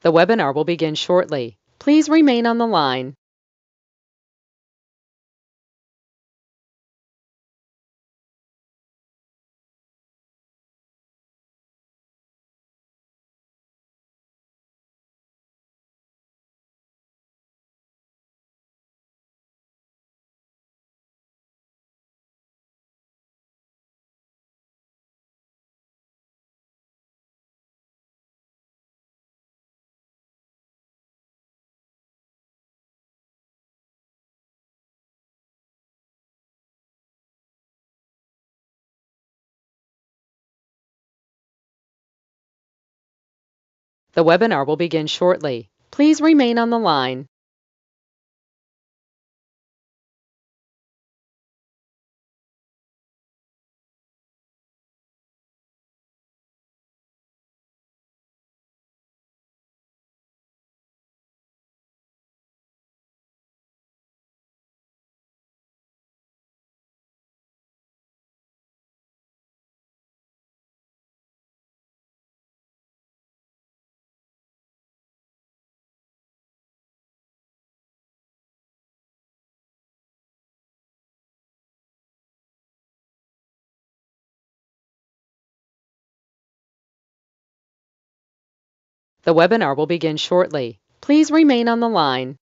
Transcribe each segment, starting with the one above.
The webinar will begin shortly. Please remain on the line. The webinar will begin shortly. Please remain on the line. The webinar will begin shortly. Please remain on the line.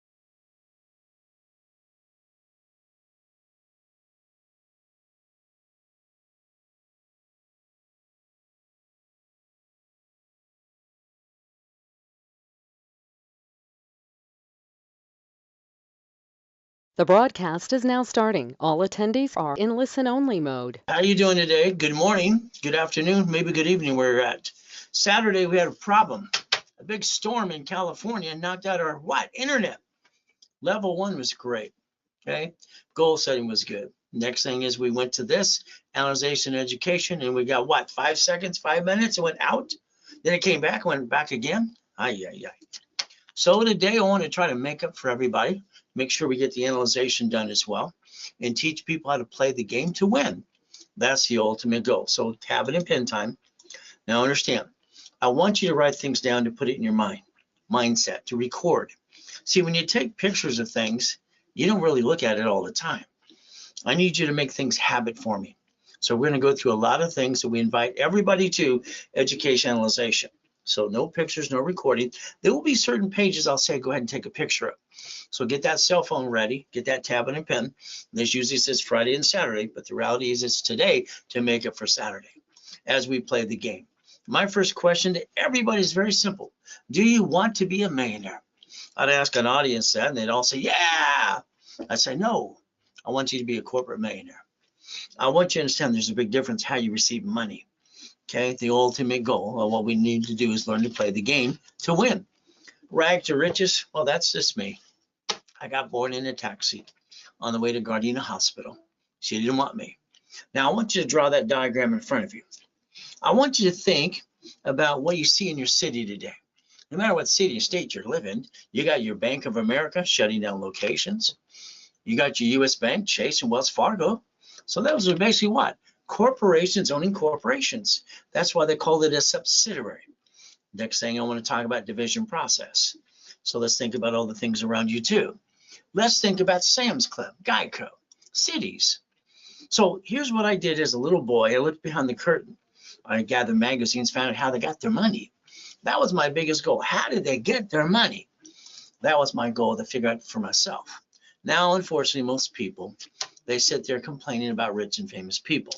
The broadcast is now starting. All attendees are in listen-only mode. How are you doing today? Good morning, good afternoon, maybe good evening where you're at. Saturday, we had a problem. A big storm in California knocked out our internet. Level 1 was great, okay? Goal setting was good. Next thing is we went to this, analyzation education, and we got 5 seconds, 5 minutes, it went out. Then it came back, went back again. Ay. So today I want to try to make up for everybody, make sure we get the analyzation done as well, and teach people how to play the game to win. That's the ultimate goal. So tablet and pen time. Now understand, I want you to write things down to put it in your mindset, to record. See, when you take pictures of things, you don't really look at it all the time. I need you to make things habit forming. So we're going to go through a lot of things that we invite everybody to education analyzation. So no pictures, no recording. There will be certain pages I'll say, go ahead and take a picture of. So get that cell phone ready, get that tablet and pen. This usually says Friday and Saturday, but the reality is it's today to make it for Saturday as we play the game. My first question to everybody is very simple. Do you want to be a millionaire? I'd ask an audience that and they'd all say, yeah. I'd say, no, I want you to be a corporate millionaire. I want you to understand there's a big difference how you receive money. Okay, the ultimate goal of what we need to do is learn to play the game to win. Rag to riches, well, that's just me. I got born in a taxi on the way to Gardena Hospital. She didn't want me. Now, I want you to draw that diagram in front of you. I want you to think about what you see in your city today. No matter what city or state you live in, you got your Bank of America shutting down locations. You got your U.S. Bank, Chase, and Wells Fargo. So those are basically what? Corporations owning corporations. That's why they call it a subsidiary. Next thing I want to talk about division process. So let's think about all the things around you too. Let's think about Sam's Club, Geico, cities. So here's what I did as a little boy. I looked behind the curtain. I gathered magazines, found out how they got their money. That was my biggest goal. How did they get their money? That was my goal to figure out for myself. Now, unfortunately, most people, they sit there complaining about rich and famous people.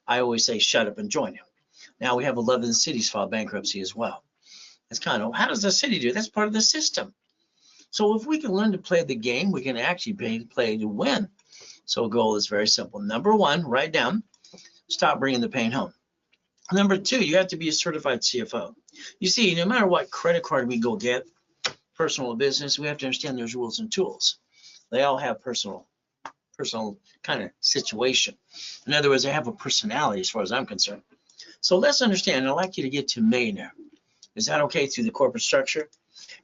I always say, shut up and join them. Now we have 11 cities file bankruptcy as well. It's kind of, how does the city do it? That's part of the system. So if we can learn to play the game, we can actually play to win. So a goal is very simple. Number 1, write down, stop bringing the pain home. Number 2, you have to be a certified CFO. You see, no matter what credit card we go get, personal or business, we have to understand there's rules and tools. They all have personal kind of situation. In other words, they have a personality as far as I'm concerned. So let's understand, I'd like you to get to millionaire. Is that okay through the corporate structure?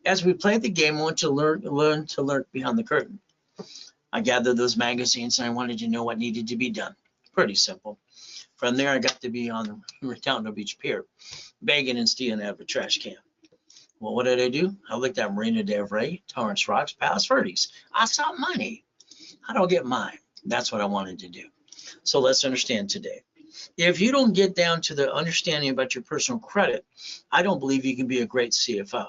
As we play the game, I want you to learn to lurk behind the curtain. I gathered those magazines and I wanted to know what needed to be done. Pretty simple. From there, I got to be on the Redondo Beach Pier, begging and stealing out of a trash can. Well, what did I do? I looked at Marina Del Rey, Torrance Rocks, Palos Verdes. I saw money. How do I get mine? That's what I wanted to do. So let's understand today. If you don't get down to the understanding about your personal credit, I don't believe you can be a great CFO.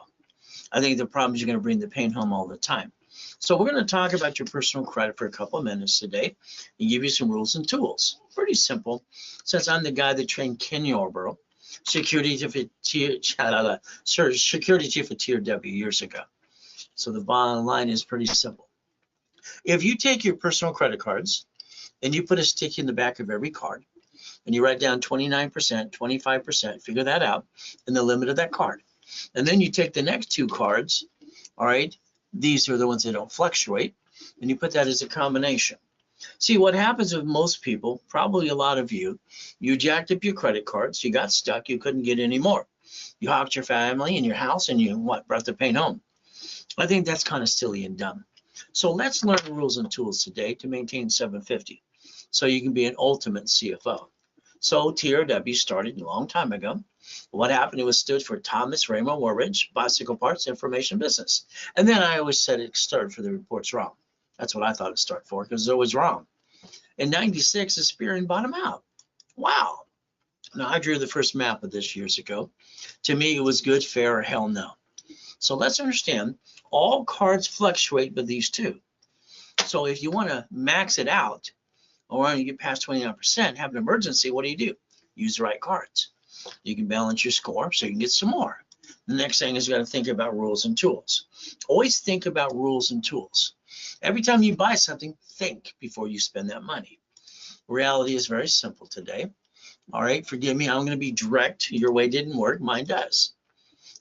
I think the problem is you're going to bring the pain home all the time. So we're going to talk about your personal credit for a couple of minutes today and give you some rules and tools. Pretty simple, since I'm the guy that trained Ken Yarborough, security chief at TRW years ago. So the bottom line is pretty simple. If you take your personal credit cards and you put a stick in the back of every card and you write down 29%, 25%, figure that out, and the limit of that card. And then you take the next two cards, all right, these are the ones that don't fluctuate, and you put that as a combination. See, what happens with most people, probably a lot of you jacked up your credit cards, you got stuck, you couldn't get any more. You hocked your family and your house, and you brought the pain home. I think that's kind of silly and dumb. So let's learn rules and tools today to maintain 750 so you can be an ultimate CFO. So TRW started a long time ago. What happened? It was stood for Thomas Raymond Warridge, Bicycle Parts Information Business. And then I always said it started for the reports wrong. That's what I thought it started for, because it was wrong. In 96, the spearing bottom out. Wow. Now, I drew the first map of this years ago. To me, it was good, fair, or hell no. So let's understand, all cards fluctuate but these two. So if you want to max it out, or when you get past 29%, have an emergency, what do? Use the right cards. You can balance your score so you can get some more. The next thing is you got to think about rules and tools. Always think about rules and tools. Every time you buy something, think before you spend that money. Reality is very simple today. All right, forgive me, I'm going to be direct. Your way didn't work, mine does.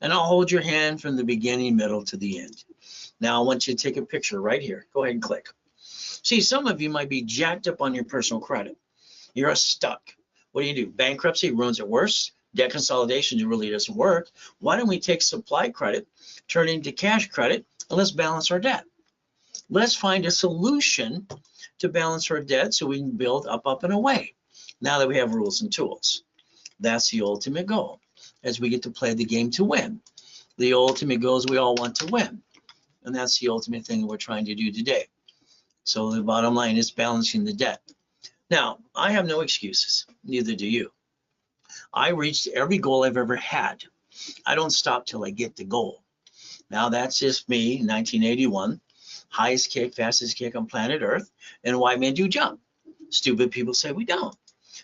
And I'll hold your hand from the beginning, middle to the end. Now I want you to take a picture right here. Go ahead and click. See, some of you might be jacked up on your personal credit. You're stuck. What do? Bankruptcy ruins it worse. Debt consolidation, it really doesn't work. Why don't we take supply credit, turn it into cash credit, and let's balance our debt? Let's find a solution to balance our debt so we can build up, and away. Now that we have rules and tools, that's the ultimate goal, as we get to play the game to win. The ultimate goal is we all want to win, and that's the ultimate thing that we're trying to do today. So the bottom line is balancing the debt. Now, I have no excuses, neither do you. I reached every goal I've ever had. I don't stop till I get the goal. Now, that's just me, 1981, highest kick, fastest kick on planet Earth, and white men do jump. Stupid people say we don't.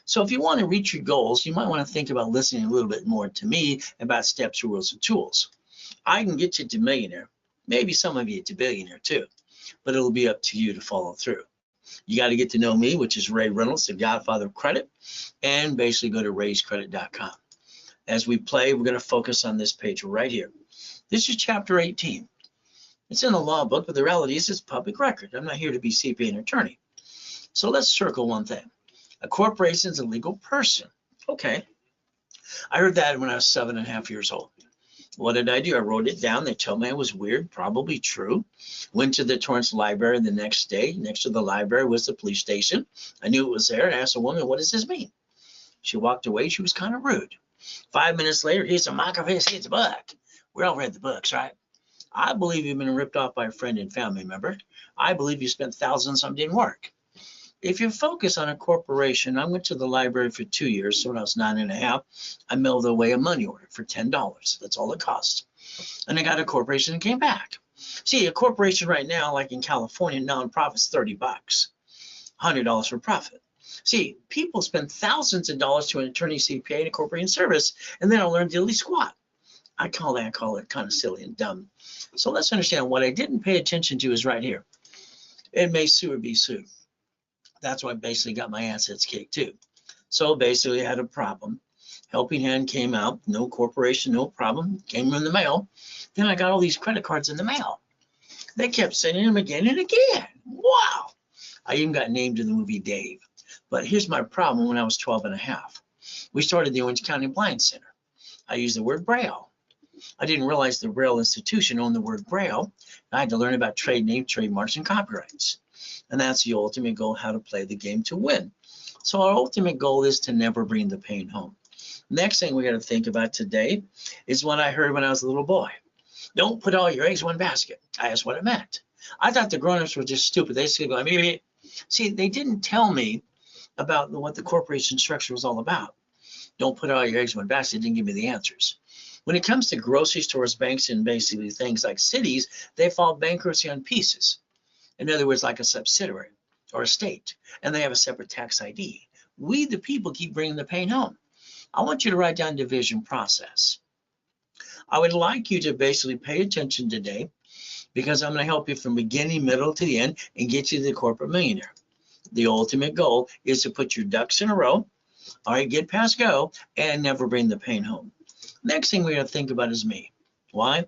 So if you want to reach your goals, you might want to think about listening a little bit more to me about steps, rules, and tools. I can get you to millionaire, maybe some of you to billionaire too, but it'll be up to you to follow through. You got to get to know me, which is Ray Reynolds, the godfather of credit, and basically go to rayscredit.com. As we play, we're going to focus on this page right here. This is chapter 18. It's in the law book, but the reality is it's public record. I'm not here to be CPA and attorney. So let's circle one thing. A corporation is a legal person. Okay. I heard that when I was 7.5 years old. What did I do? I wrote it down. They told me it was weird, probably true. Went to the Torrance Library the next day. Next to the library was the police station. I knew it was there. I asked the woman, what does this mean? She walked away. She was kind of rude. 5 minutes later, here's a microphone, here's a book. We all read the books, right? I believe you've been ripped off by a friend and family member. I believe you spent thousands on something didn't work. If you focus on a corporation, I went to the library for 2 years. So when I was 9.5, I mailed away a money order for $10. That's all it cost. And I got a corporation and came back. See, a corporation right now, like in California, nonprofit's $30, $100 for profit. See, people spend thousands of dollars to an attorney, CPA, and a corporation service, and then I'll learn diddly squat. I call it kind of silly and dumb. So let's understand what I didn't pay attention to is right here. It may sue or be sued. That's why I basically got my assets kicked too. So basically I had a problem. Helping Hand came out, no corporation, no problem, came in the mail. Then I got all these credit cards in the mail. They kept sending them again and again. Wow. I even got named in the movie Dave. But here's my problem when I was 12.5. We started the Orange County Blind Center. I used the word Braille. I didn't realize the Braille Institution owned the word Braille. I had to learn about trade name, trademarks, and copyrights. And that's the ultimate goal, how to play the game to win. So our ultimate goal is to never bring the pain home. Next thing we got to think about today is what I heard when I was a little boy. Don't put all your eggs in one basket. I asked what it meant. I thought the grown-ups were just stupid. They said, see, they didn't tell me about what the corporation structure was all about. Don't put all your eggs in one basket. It didn't give me the answers. When it comes to grocery stores, banks, and basically things like cities, they file bankruptcy on pieces. In other words, like a subsidiary or a state, and they have a separate tax ID. We, the people, keep bringing the pain home. I want you to write down division process. I would like you to basically pay attention today because I'm going to help you from beginning, middle to the end and get you to the corporate millionaire. The ultimate goal is to put your ducks in a row, all right, get past go, and never bring the pain home. Next thing we're going to think about is me. Why?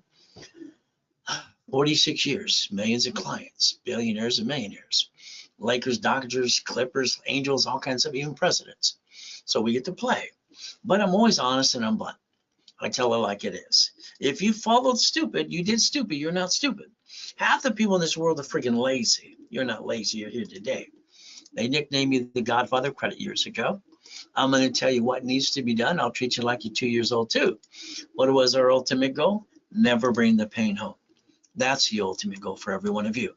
46 years, millions of clients, billionaires and millionaires, Lakers, Dodgers, Clippers, Angels, all kinds of even presidents. So we get to play. But I'm always honest and I'm blunt. I tell it like it is. If you followed stupid, you did stupid. You're not stupid. Half the people in this world are freaking lazy. You're not lazy. You're here today. They nicknamed me the Godfather of Credit years ago. I'm going to tell you what needs to be done. I'll treat you like you're 2 years old too. What was our ultimate goal? Never bring the pain home. That's the ultimate goal for every one of you.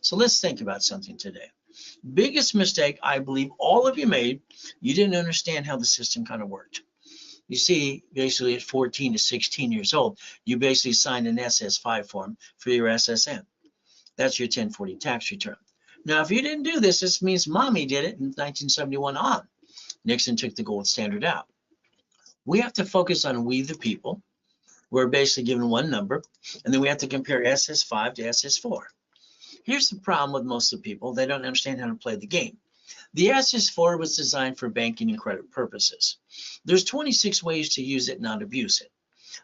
So let's think about something today. Biggest mistake I believe all of you made, you didn't understand how the system kind of worked. You see, basically at 14 to 16 years old, you basically signed an SS5 form for your SSN. That's your 1040 tax return. Now, if you didn't do this, this means mommy did it in 1971 on. Nixon took the gold standard out. We have to focus on we the people. We're basically given one number, and then we have to compare SS5 to SS4. Here's the problem with most of the people. They don't understand how to play the game. The SS4 was designed for banking and credit purposes. There's 26 ways to use it, not abuse it.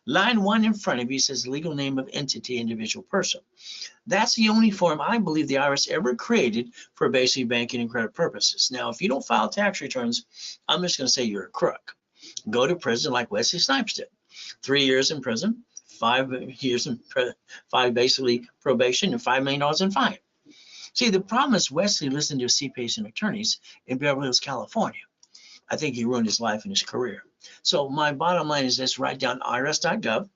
Line 1 in front of you says legal name of entity, individual person. That's the only form I believe the IRS ever created for basic banking and credit purposes. Now, if you don't file tax returns, I'm just going to say you're a crook. Go to prison like Wesley Snipes did. 3 years in prison, 5 years in basically probation, and $5 million in fine. See, the problem is Wesley listened to CPAs and attorneys in Beverly Hills, California. I think he ruined his life and his career. So my bottom line is this: write down irs.gov,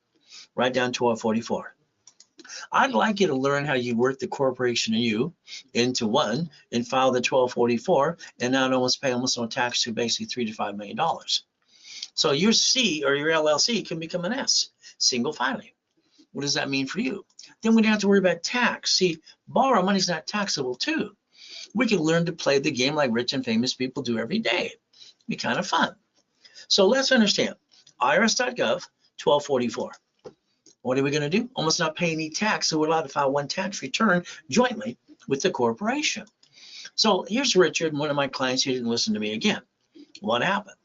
write down 1244. I'd like you to learn how you work the corporation and you into one and file the 1244 and not almost pay almost no tax to basically $3 to $5 million. So your C or your LLC can become an S, single filing. What does that mean for you? Then we don't have to worry about tax. See, borrow money is not taxable too. We can learn to play the game like rich and famous people do every day. It'd be kind of fun. So let's understand, irs.gov, 1244. What are we going to do? Almost not pay any tax, so we're allowed to file one tax return jointly with the corporation. So here's Richard, one of my clients who didn't listen to me again. What happened?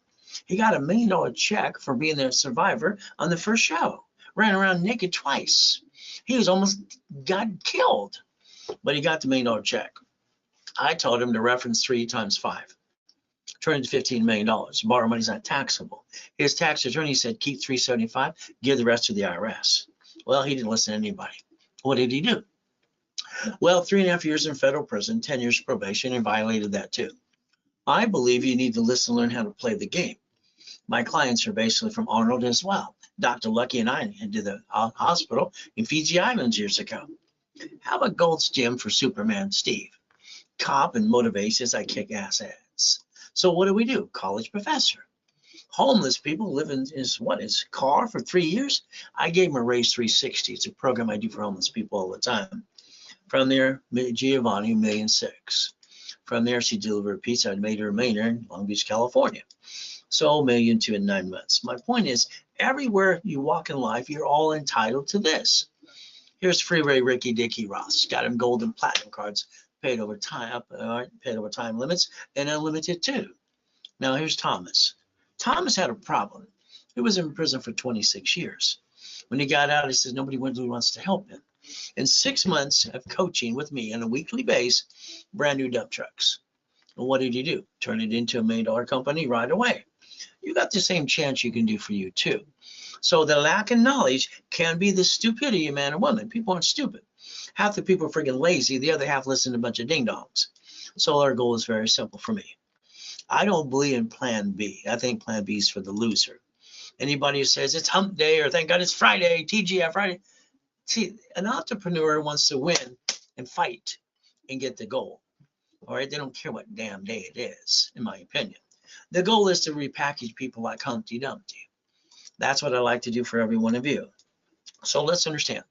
He got $1 million check for being the survivor on the first show. Ran around naked twice. He was almost got killed, but he got the $1 million check. I told him to reference 3 times 5. Turn into $15 million. Borrow money is not taxable. His tax attorney said, keep 375, give the rest to the IRS. Well, he didn't listen to anybody. What did he do? Well, 3.5 years in federal prison, 10 years probation, and violated that too. I believe you need to listen and learn how to play the game. My clients are basically from Arnold as well. Dr. Lucky and I did the hospital in Fiji Islands years ago. How about Gold's Gym for Superman Steve? Cop and motivations, I kick ass ads. So what do? College professor. Homeless people live in his car for 3 years. I gave him a Raise 360. It's a program I do for homeless people all the time. From there, Giovanni, $1.6 million. From there, she delivered pizza. I made her a millionaire in Long Beach, California. So $1.2 million in 9 months. My point is, everywhere you walk in life, you're all entitled to this. Here's Freeway Ricky Dicky Ross. Got him gold and platinum cards, paid over time limits, and unlimited too. Now here's Thomas. Thomas had a problem. He was in prison for 26 years. When he got out, he says nobody really wants to help him. In 6 months of coaching with me on a weekly basis, brand new dump trucks. And what did he do? Turn it into $1 million company right away. You got the same chance you can do for you too. So the lack of knowledge can be the stupidity of man or woman. People aren't stupid. Half the people are freaking lazy. The other half listen to a bunch of ding-dongs. So our goal is very simple for me. I don't believe in plan B. I think plan B is for the loser. Anybody who says it's hump day or thank God it's Friday, TGI Friday, See, an entrepreneur wants to win and fight and get the goal. All right, they don't care what damn day it is, in my opinion. The goal is to repackage people like Humpty Dumpty. That's what I like to do for every one of you. So let's understand.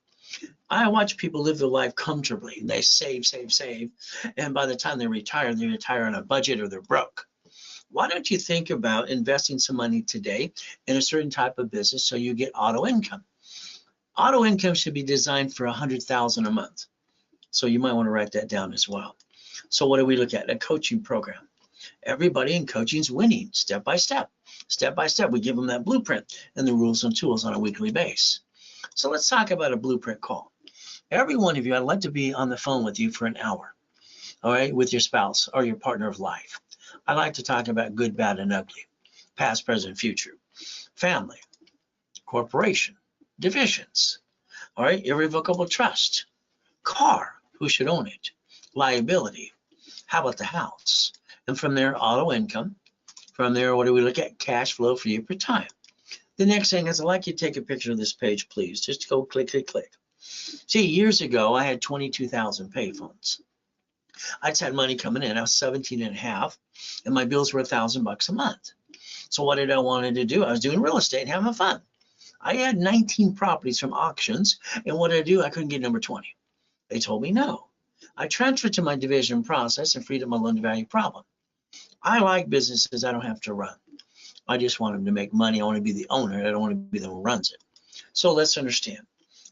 I watch people live their life comfortably. They save, save, save, and by the time they retire on a budget or they're broke. Why don't you think about investing some money today in a certain type of business so you get auto income? Auto income should be designed for $100,000 a month. So you might want to write that down as well. So what do we look at? A coaching program. Everybody in coaching is winning step by step. Step by step, we give them that blueprint and the rules and tools on a weekly basis. So let's talk about a blueprint call. Every one of you, I'd like to be on the phone with you for an hour, all right, with your spouse or your partner of life. I like to talk about good, bad, and ugly, past, present, future, family, corporation, divisions, all right, irrevocable trust, car, who should own it, liability, how about the house? And from there, auto income. From there, what do we look at? Cash flow for you per time. The next thing is I'd like you to take a picture of this page, please. Just go click, click, click. See, years ago, I had 22,000 payphones. I just had money coming in. I was 17 and a half, and my bills were $1,000 a month. So what did I want to do? I was doing real estate and having fun. I had 19 properties from auctions, and what did I do? I couldn't get number 20. They told me no. I transferred to my division process and freed up my loan-to-value problem. I like businesses I don't have to run. I just want them to make money. I want to be the owner. I don't want to be the one who runs it. So let's understand.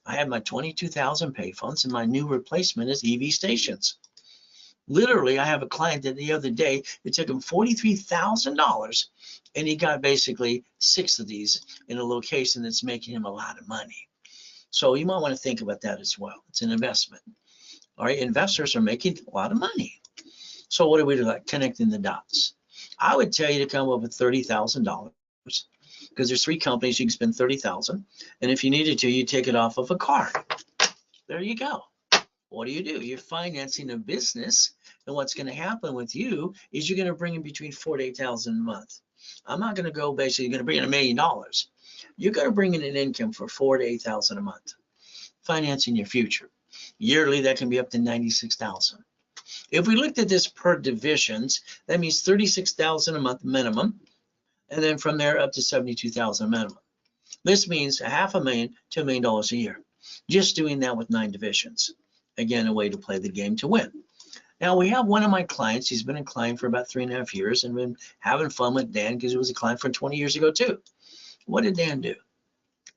I have my 22,000 payphones, and my new replacement is EV stations. Literally, I have a client that the other day, it took him $43,000, and he got basically 6 of these in a location that's making him a lot of money. So you might want to think about that as well. It's an investment. All right, investors are making a lot of money. So what do we do, like connecting the dots? I would tell you to come up with $30,000 because there's 3 companies you can spend $30,000, and if you needed to, you take it off of a card. There you go. What do? You're financing a business, and what's going to happen with you is you're going to bring in between $4,000 to $8,000 a month. I'm not going to go basically you're going to bring in $1 million. You're going to bring in an income for $4,000 to $8,000 a month, financing your future. Yearly, that can be up to $96,000. If we looked at this per divisions, that means $36,000 a month minimum, and then from there up to $72,000 minimum. This means $500,000 to $1 million a year, just doing that with 9 divisions. Again, a way to play the game to win. Now, we have one of my clients. He's been a client for about 3.5 years and been having fun with Dan because he was a client from 20 years ago too. What did Dan do?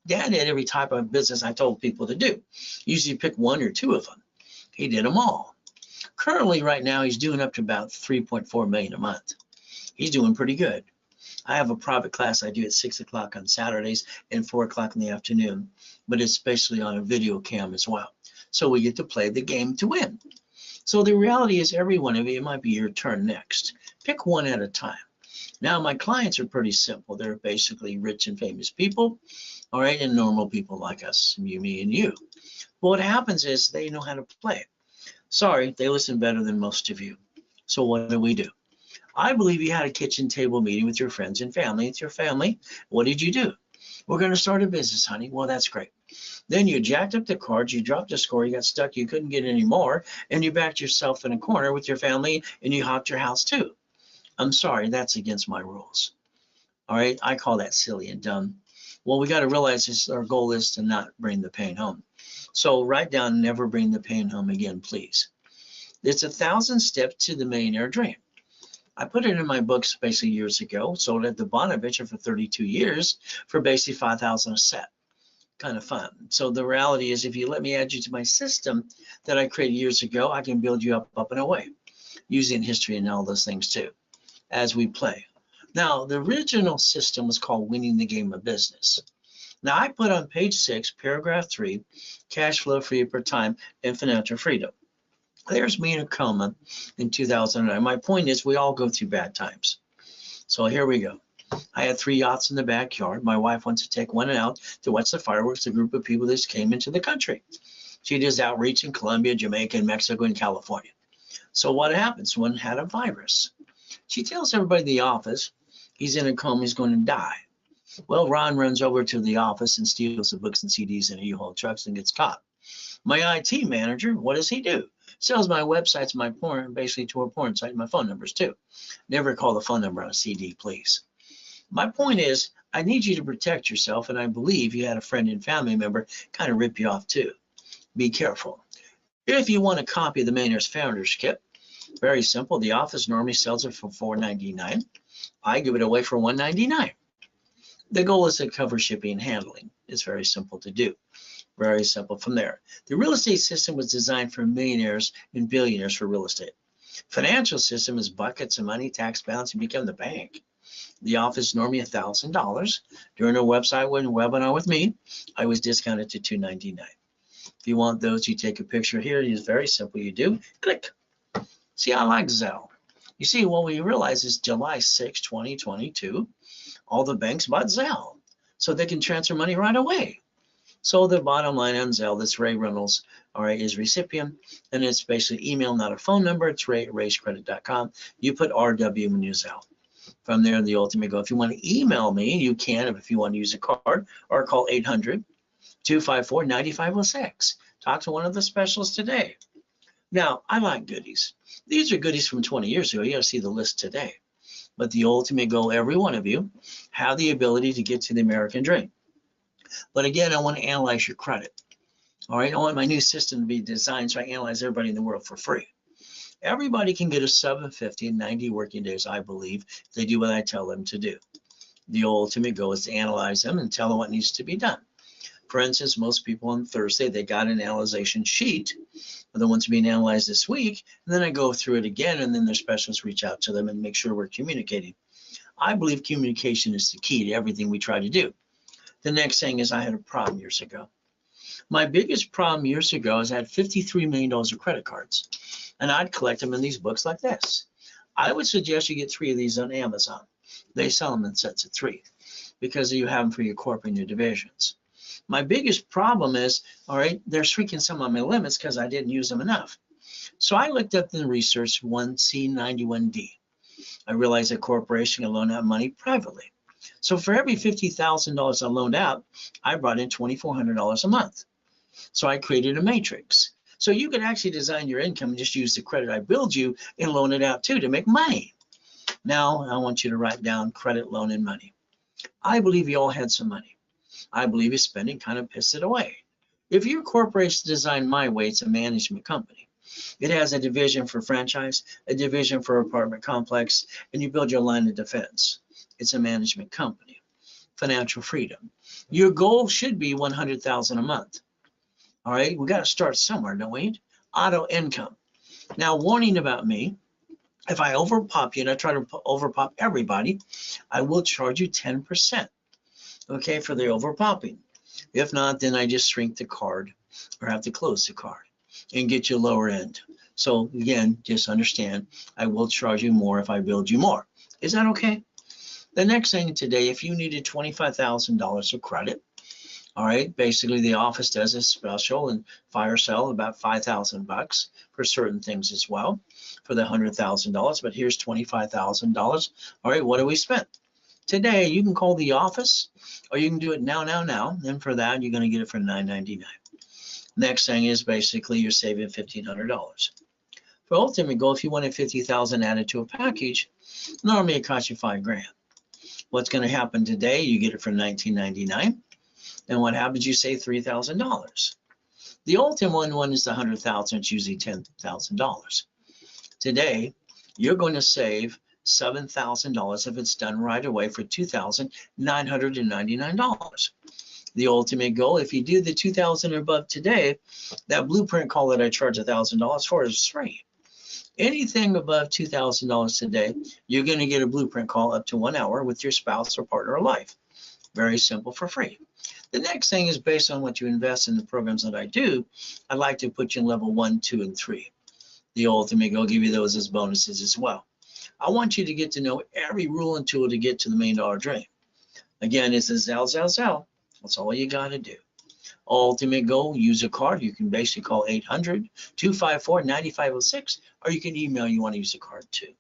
Dan did every type of business I told people to do. Usually pick 1 or 2 of them. He did them all. Currently, right now, he's doing up to about $3.4 million a month. He's doing pretty good. I have a private class I do at 6 o'clock on Saturdays and 4 o'clock in the afternoon, but it's basically on a video cam as well. So we get to play the game to win. So the reality is every one of you, it might be your turn next. Pick 1 at a time. Now, my clients are pretty simple. They're basically rich and famous people, all right, and normal people like us, you, me, and you. But what happens is they know how to play. Sorry, they listen better than most of you. So what do? I believe you had a kitchen table meeting with your friends and family. It's your family. What did you do? We're going to start a business, honey. Well, that's great. Then you jacked up the cards, you dropped a score, you got stuck, you couldn't get any more, and you backed yourself in a corner with your family, and you hocked your house too. I'm sorry, that's against my rules. All right, I call that silly and dumb. Well, we got to realize this, our goal is to not bring the pain home. So write down, never bring the pain home again, please. It's 1,000 steps to the millionaire dream. I put it in my books basically years ago, sold it at the Bonaventure for 32 years for basically $5,000 a set. Kind of fun. So the reality is if you let me add you to my system that I created years ago, I can build you up and away using history and all those things too as we play. Now, the original system was called Winning the Game of Business. Now, I put on page 6, paragraph 3, cash flow for you per time and financial freedom. There's me in a coma in 2009. My point is we all go through bad times. So here we go. I had 3 yachts in the backyard. My wife wants to take one out to watch the fireworks. A group of people that came into the country. She does outreach in Colombia, Jamaica, and Mexico, and California. So what happens? One had a virus. She tells everybody in the office he's in a coma, he's going to die. Well, Ron runs over to the office and steals the books and CDs and U-Haul trucks and gets caught. My IT manager, what does he do? Sells my websites, my porn, basically to a porn site, my phone numbers too. Never call the phone number on a CD, please. My point is, I need you to protect yourself, and I believe you had a friend and family member kind of rip you off too. Be careful. If you want a copy of the Millionaire's Founders Kit, very simple. The office normally sells it for $4.99. I give it away for $1.99. The goal is to cover shipping and handling. It's very simple to do. Very simple from there. The real estate system was designed for millionaires and billionaires for real estate. Financial system is buckets of money, tax balance, and become the bank. The office normally $1,000. During a webinar with me, I was discounted to $299. If you want those, you take a picture here. It's very simple. You do click. See, I like Zelle. You see, what we realize is July 6, 2022, all the banks bought Zelle so they can transfer money right away. So the bottom line on Zelle, this Ray Reynolds, all right, is recipient, and it's basically email, not a phone number. It's rayscredit.com. You put RW in your Zelle. From there, the ultimate goal. If you want to email me, you can. If you want to use a card, or call 800-254-9506. Talk to one of the specialists today. Now, I like goodies. These are goodies from 20 years ago. You got to see the list today. But the ultimate goal, every one of you, have the ability to get to the American dream. But again, I want to analyze your credit. All right, I want my new system to be designed so I analyze everybody in the world for free. Everybody can get a 750 in 90 working days, I believe, if they do what I tell them to do. The ultimate goal is to analyze them and tell them what needs to be done. For instance, most people on Thursday, they got an analyzation sheet of the ones being analyzed this week, and then I go through it again, and then their specialists reach out to them and make sure we're communicating. I believe communication is the key to everything we try to do. The next thing is I had a problem years ago. My biggest problem years ago is I had $53 million of credit cards, and I'd collect them in these books like this. I would suggest you get 3 of these on Amazon. They sell them in sets of 3 because you have them for your corporate and your divisions. My biggest problem is, all right, they're shrinking some of my limits because I didn't use them enough. So I looked up in the research 1C91D. I realized a corporation can loan out money privately. So for every $50,000 I loaned out, I brought in $2,400 a month. So I created a matrix. So you could actually design your income and just use the credit I build you and loan it out too to make money. Now I want you to write down credit, loan, and money. I believe you all had some money. I believe your spending kind of pissed it away. If your corporation designed my way, it's a management company. It has a division for franchise, a division for apartment complex, and you build your line of defense. It's a management company. Financial freedom. Your goal should be $100,000 a month. All right, we got to start somewhere, don't we? Auto income. Now, warning about me. If I overpop you, and I try to overpop everybody, I will charge you 10%. Okay, for the overpopping. If not, then I just shrink the card or have to close the card and get you lower end. So again, just understand, I will charge you more if I build you more. Is that okay? The next thing today, if you needed $25,000 of credit, all right, basically the office does a special and fire sale about $5,000 for certain things as well for the $100,000, but here's $25,000. All right, what do we spend? Today, you can call the office, or you can do it now. And for that, you're going to get it for $9.99. Next thing is basically you're saving $1,500. For ultimate goal, if you wanted $50,000 added to a package, normally it costs you $5,000. What's going to happen today? You get it for $19.99. And what happens? You save $3,000. The ultimate one is the $100,000. It's usually $10,000. Today, you're going to save $7,000 if it's done right away for $2,999. The ultimate goal, if you do the $2,000 or above today, that blueprint call that I charge $1,000 for is free. Anything above $2,000 today, you're going to get a blueprint call up to 1 hour with your spouse or partner or life. Very simple for free. The next thing is based on what you invest in the programs that I do. I'd like to put you in level 1, 2, and 3. The ultimate goal, give you those as bonuses as well. I want you to get to know every rule and tool to get to the $1 million dream. Again, it's a Zelle. That's all you got to do. Ultimate goal, use a card. You can basically call 800-254-9506, or you can email you want to use a card too.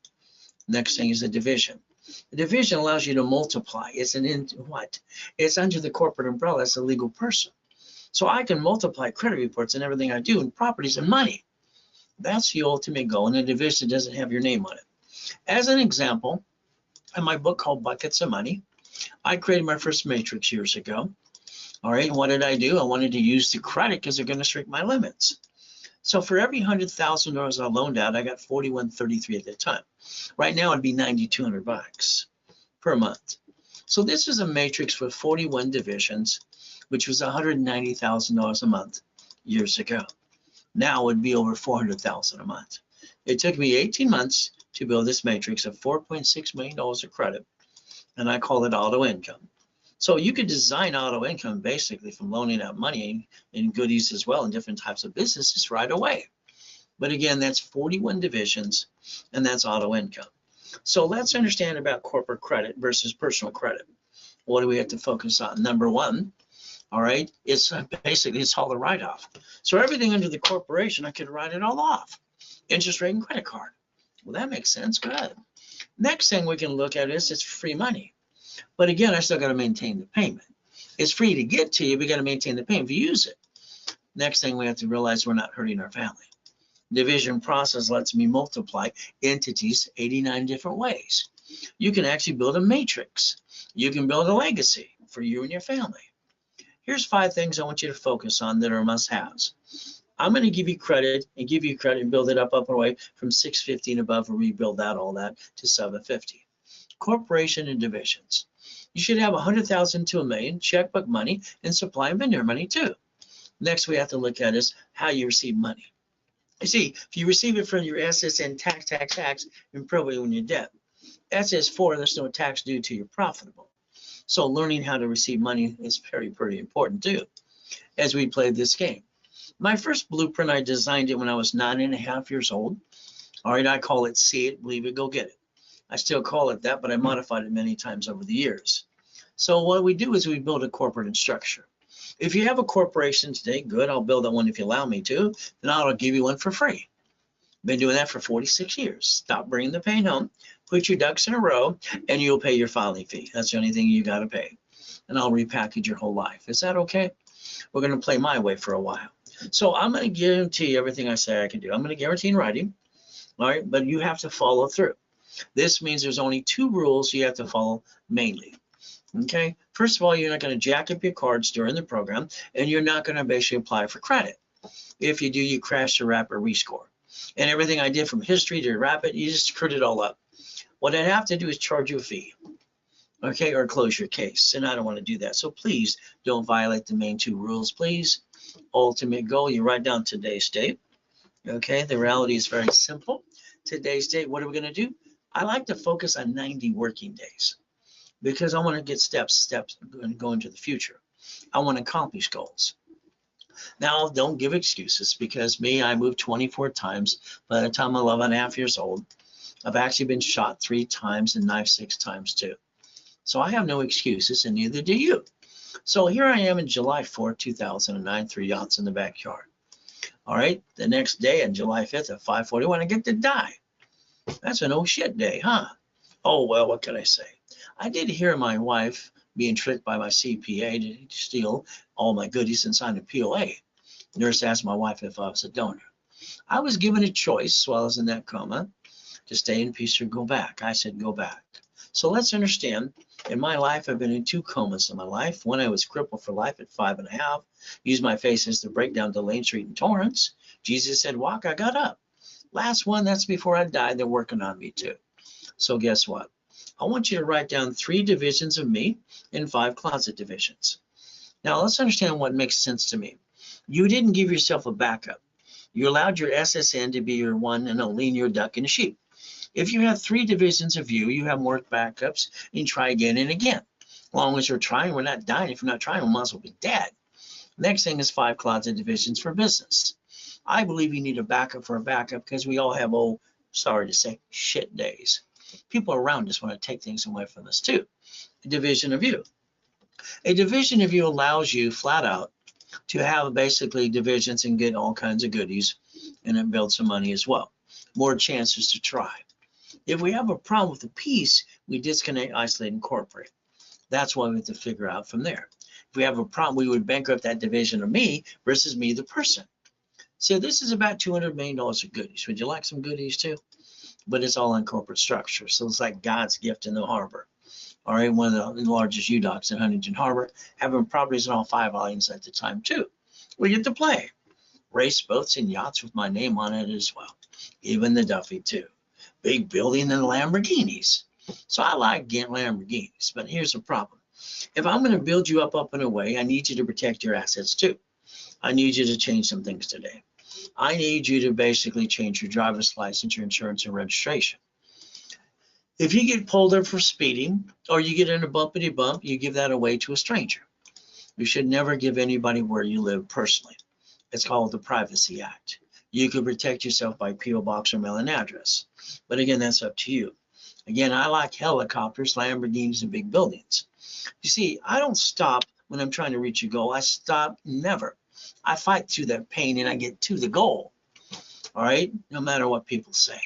Next thing is the division. The division allows you to multiply. It's It's under the corporate umbrella. It's a legal person. So I can multiply credit reports and everything I do in properties and money. That's the ultimate goal, and a division doesn't have your name on it. As an example, in my book called Buckets of Money, I created my first matrix years ago. All right, and what did I do? I wanted to use the credit because they're going to shrink my limits. So for every $100,000 I loaned out, I got $41.33 at that time. Right now it'd be $9,200 per month. So this is a matrix with 41 divisions, which was $190,000 a month years ago. Now it would be over $400,000 a month. It took me 18 months to build this matrix of $4.6 million of credit, and I call it auto income. So you could design auto income basically from loaning out money and goodies as well in different types of businesses right away. But again, that's 41 divisions, and that's auto income. So let's understand about corporate credit versus personal credit. What do we have to focus on? Number one, all right, it's basically it's all the write-off. So everything under the corporation, I could write it all off. Interest rate and credit card. Well, that makes sense. Good. Next thing we can look at is it's free money. But again, I still got to maintain the payment. It's free to get to you, but you got to maintain the payment if you use it. Next thing we have to realize we're not hurting our family. Division process lets me multiply entities 89 different ways. You can actually build a matrix. You can build a legacy for you and your family. Here's 5 things I want you to focus on that are must-haves. I'm going to give you credit and build it up and away from 650 and above and rebuild that all that to 750. Corporation and divisions. You should have 100,000 to $1 million checkbook money and supply and vendor money too. Next, we have to look at is how you receive money. You see, if you receive it from your SSN tax, and probably when you're debt. SS4, there's no tax due to you're profitable. So learning how to receive money is pretty important too, as we play this game. My first blueprint, I designed it when I was 9.5 years old. All right, I call it see it, believe it, go get it. I still call it that, but I modified it many times over the years. So what we do is we build a corporate structure. If you have a corporation today, good, I'll build that one if you allow me to, then I'll give you one for free. Been doing that for 46 years. Stop bringing the pain home, put your ducks in a row, and you'll pay your filing fee. That's the only thing you got to pay. And I'll repackage your whole life. Is that okay? We're going to play my way for a while. So I'm going to guarantee everything I say I can do. I'm going to guarantee in writing, all right, but you have to follow through. This means there's only 2 rules you have to follow mainly. Okay, first of all, you're not going to jack up your cards during the program, and you're not going to basically apply for credit. If you do, you crash your wrap or rescore. And everything I did from history to wrap it, you just screwed it all up. What I'd have to do is charge you a fee, okay, or close your case, and I don't want to do that. So please don't violate the main 2 rules, please. Ultimate goal, you write down today's date. Okay, the reality is very simple. Today's date, what are we going to do? I like to focus on 90 working days because I want to get steps and go into the future. I want to accomplish goals. Now, don't give excuses because I moved 24 times. By the time I'm 11.5 years old, I've actually been shot 3 times and knifed 6 times too. So I have no excuses, and neither do you. So here I am in July 4th, 2009, 3 yachts in the backyard. All right, the next day on July 5th at 5:41, I get to die. That's an oh shit day, huh? Oh, well, what can I say? I did hear my wife being tricked by my CPA to steal all my goodies and sign a POA. Nurse asked my wife if I was a donor. I was given a choice while I was in that coma to stay in peace or go back. I said go back. So let's understand, in my life, I've been in 2 comas in my life. One, I was crippled for life at 5.5, used my face as the breakdown to Lane Street in Torrance. Jesus said, walk, I got up. Last one, that's before I died. They're working on me too. So guess what? I want you to write down 3 divisions of me and 5 closet divisions. Now let's understand what makes sense to me. You didn't give yourself a backup. You allowed your SSN to be your one and only, and your duck and a sheep. If you have 3 divisions of you have more backups, and try again and again. As long as you're trying, we're not dying. If you're not trying, we might as well be dead. Next thing is 5 closet divisions for business. I believe you need a backup for a backup because we all have, sorry to say, shit days. People around us want to take things away from us too. A division of you. A division of you allows you flat out to have basically divisions and get all kinds of goodies, and then build some money as well. More chances to try. If we have a problem with the piece, we disconnect, isolate, and incorporate. That's what we have to figure out from there. If we have a problem, we would bankrupt that division of me versus me, the person. So this is about $200 million of goodies. Would you like some goodies too? But it's all in corporate structure. So it's like God's gift in the harbor. All right, one of the largest U-Docks in Huntington Harbor, having properties in all 5 islands at the time too. We get to play. Race boats and yachts with my name on it as well. Even the Duffy too. Big building and Lamborghinis. So I like getting Lamborghinis, but here's the problem. If I'm going to build you up and away, I need you to protect your assets too. I need you to change some things today. I need you to basically change your driver's license, your insurance, and registration. If you get pulled over for speeding or you get in a bumpity bump, you give that away to a stranger. You should never give anybody where you live personally. It's called the Privacy Act. You can protect yourself by P.O. Box or mailing address. But again, that's up to you. Again, I like helicopters, Lamborghinis, and big buildings. You see, I don't stop when I'm trying to reach a goal. I stop never. I fight through that pain and I get to the goal. All right? No matter what people say.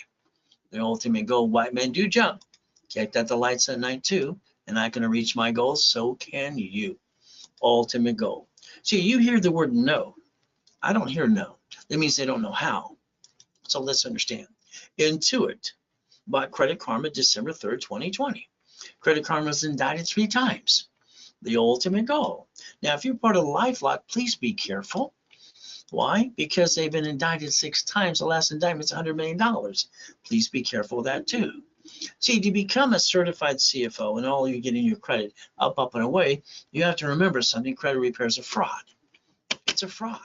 The ultimate goal, white men do jump. Kept at the lights at night too. And I can reach my goals, so can you. Ultimate goal. See, you hear the word no. I don't hear no. That means they don't know how. So let's understand. Intuit bought Credit Karma December 3rd, 2020. Credit Karma was indicted 3 times. The ultimate goal. Now, if you're part of LifeLock, please be careful. Why? Because they've been indicted 6 times. The last indictment's $100 million. Please be careful of that too. See, to become a certified CFO and all you're getting your credit up and away, you have to remember something. Credit repair is a fraud. It's a fraud.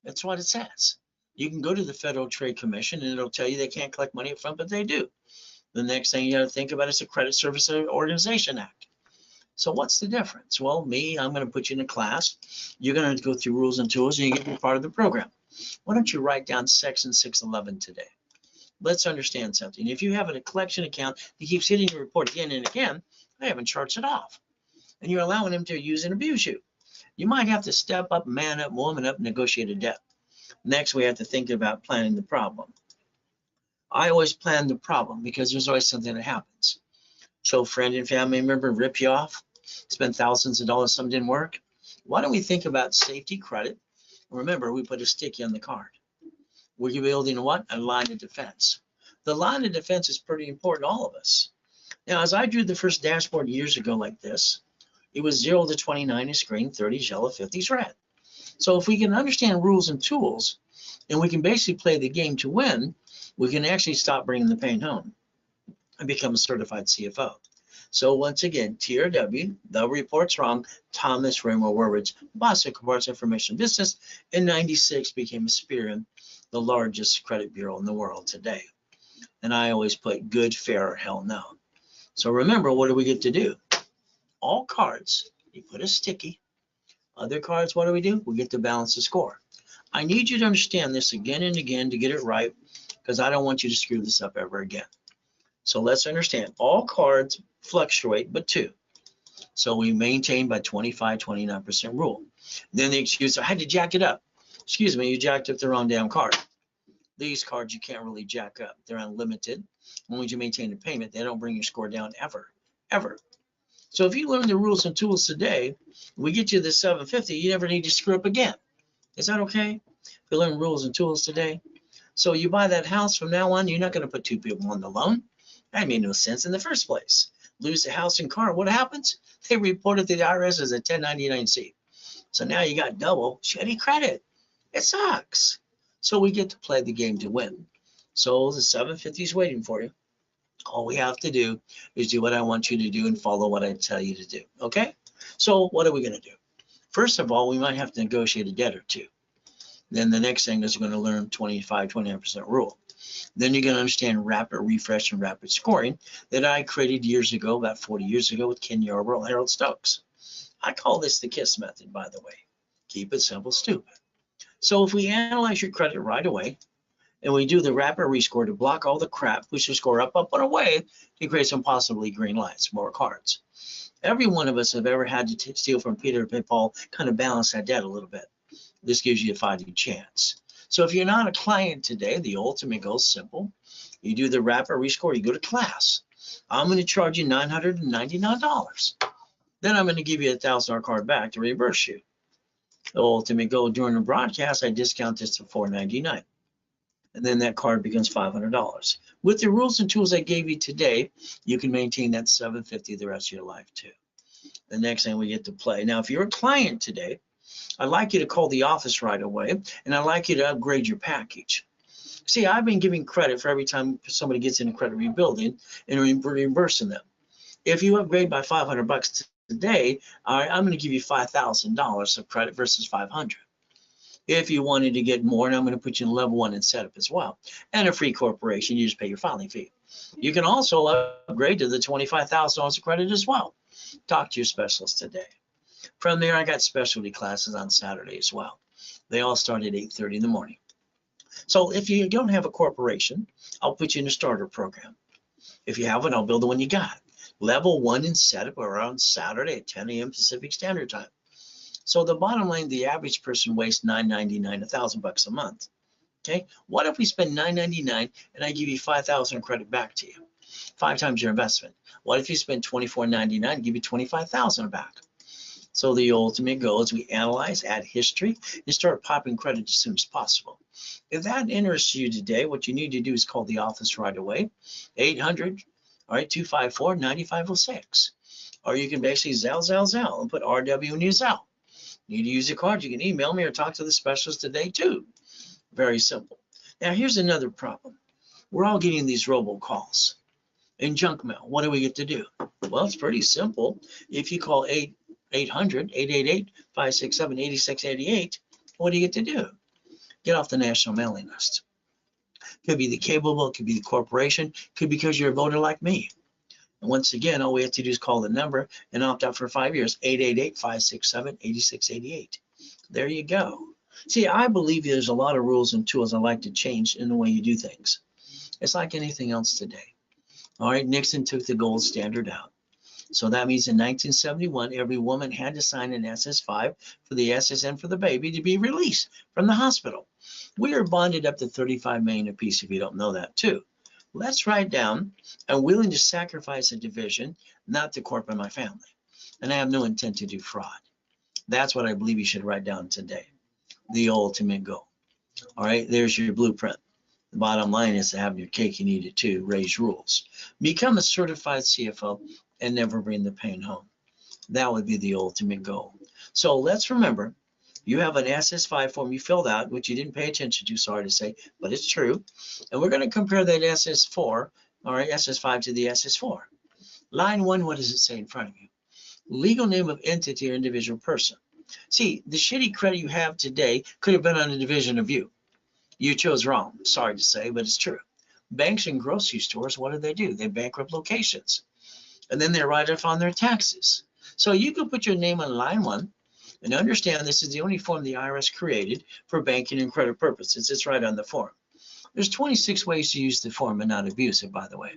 That's what it says. You can go to the Federal Trade Commission and it'll tell you they can't collect money up front, but they do. The next thing you got to think about is the Credit Service Organization Act. So what's the difference? Well, I'm going to put you in a class. You're going to go through rules and tools and you get to be part of the program. Why don't you write down Section 611 today? Let's understand something. If you have a collection account that keeps hitting your report again and again, I haven't charged it off. And you're allowing them to use and abuse you. You might have to step up, man up, woman up, negotiate a debt. Next, we have to think about planning the problem. I always plan the problem because there's always something that happens. So friend and family member rip you off, spend thousands of dollars, something didn't work. Why don't we think about safety credit? Remember, we put a sticky on the card. We're building what? A line of defense. The line of defense is pretty important to all of us. Now, as I drew the first dashboard years ago like this, it was 0 to 29 is green, 30 is yellow, 50 is red. So if we can understand rules and tools, and we can basically play the game to win, we can actually stop bringing the pain home and become a certified CFO. So once again, TRW, the report's wrong. Thomas Raymond Warridge, boss of Commerce Information Business, in '96 became Experian, the largest credit bureau in the world today. And I always put good, fair, or hell no. So remember, what do we get to do? All cards, you put a sticky. Other cards, what do? We get to balance the score. I need you to understand this again and again to get it right, because I don't want you to screw this up ever again. So let's understand, all cards fluctuate but 2. So we maintain by 25-29% rule. Then the excuse, I had to jack it up. Excuse me, you jacked up the wrong damn card. These cards you can't really jack up. They're unlimited. When you maintain the payment, they don't bring your score down ever, ever. So if you learn the rules and tools today, we get you the 750, you never need to screw up again. Is that okay? If you learn rules and tools today. So you buy that house from now on, you're not going to put 2 people on the loan. That made no sense in the first place. Lose the house and car, what happens? They report it to the IRS as a 1099-C. So now you got double shitty credit. It sucks. So we get to play the game to win. So the 750 is waiting for you. All we have to do is do what I want you to do and follow what I tell you to do. Okay? So what are we going to do? First of all, we might have to negotiate a debt or 2. Then the next thing is we're going to learn 25-29% rule. Then you're going to understand rapid refresh and rapid scoring that I created years ago, about 40 years ago, with Ken Yarbrough and Harold Stokes. I call this the KISS method, by the way. Keep it simple, stupid. So if we analyze your credit right away, and we do the rapid rescore to block all the crap, push the score up, and away to create some possibly green lights, more cards. Every one of us have ever had to steal from Peter to pay Paul, kind of balance that debt a little bit. This gives you a fighting chance. So if you're not a client today, the ultimate goal is simple. You do the rapid rescore, you go to class. I'm going to charge you $999. Then I'm going to give you a $1,000 card back to reimburse you. The ultimate goal during the broadcast, I discount this to $4.99. And then that card becomes $500. With the rules and tools I gave you today, you can maintain that $750 the rest of your life too. The next thing we get to play. Now, if you're a client today, I'd like you to call the office right away, and I'd like you to upgrade your package. See, I've been giving credit for every time somebody gets in a credit rebuilding and reimbursing them. If you upgrade by $500 today, all right, I'm going to give you $5,000 of credit versus $500. If you wanted to get more, and I'm going to put you in level 1 and setup as well, and a free corporation, you just pay your filing fee. You can also upgrade to the $25,000 of credit as well. Talk to your specialist today. From there, I got specialty classes on Saturday as well. They all start at 8:30 in the morning. So if you don't have a corporation, I'll put you in a starter program. If you have one, I'll build the one you got. Level 1 and setup around Saturday at 10 a.m. Pacific Standard Time. So the bottom line, the average person wastes $9.99, $1,000 a month. Okay, what if we spend $9.99 and I give you $5,000 credit back to you, 5 times your investment? What if you spend $24.99 and give you $25,000 back? So the ultimate goal is we analyze, add history, and start popping credit as soon as possible. If that interests you today, what you need to do is call the office right away, 800, all right, 254-9506. Or you can basically Zelle, and put RW in your Zelle. Need to use your card, you can email me or talk to the specialist today too. Very simple. Now here's another problem. We're all getting these robocalls and junk mail. What do we get to do? Well, it's pretty simple. If you call 800-888-567-8688, what do you get to do? Get off the national mailing list. Could be the cable bill, could be the corporation, could be because you're a voter like me. And once again, all we have to do is call the number and opt out for 5 years, 888-567-8688. There you go. See, I believe there's a lot of rules and tools I'd like to change in the way you do things. It's like anything else today. All right, Nixon took the gold standard out. So that means in 1971, every woman had to sign an SS5 for the SSN for the baby to be released from the hospital. We are bonded up to $35 million apiece, if you don't know that too. Let's write down, I'm willing to sacrifice a division, not the corporate of my family. And I have no intent to do fraud. That's what I believe you should write down today. The ultimate goal. All right, there's your blueprint. The bottom line is to have your cake and eat it too. Raise rules. Become a certified CFO and never bring the pain home. That would be the ultimate goal. So let's remember, you have an SS5 form you filled out, which you didn't pay attention to, sorry to say, but it's true. And we're going to compare that SS4, all right, SS5 to the SS4. Line 1, what does it say in front of you? Legal name of entity or individual person. See, the shitty credit you have today could have been on a division of you. You chose wrong, sorry to say, but it's true. Banks and grocery stores, what do? They bankrupt locations. And then they write off on their taxes. So you can put your name on line 1 and understand this is the only form the IRS created for banking and credit purposes. It's right on the form. There's 26 ways to use the form and not abuse it, by the way.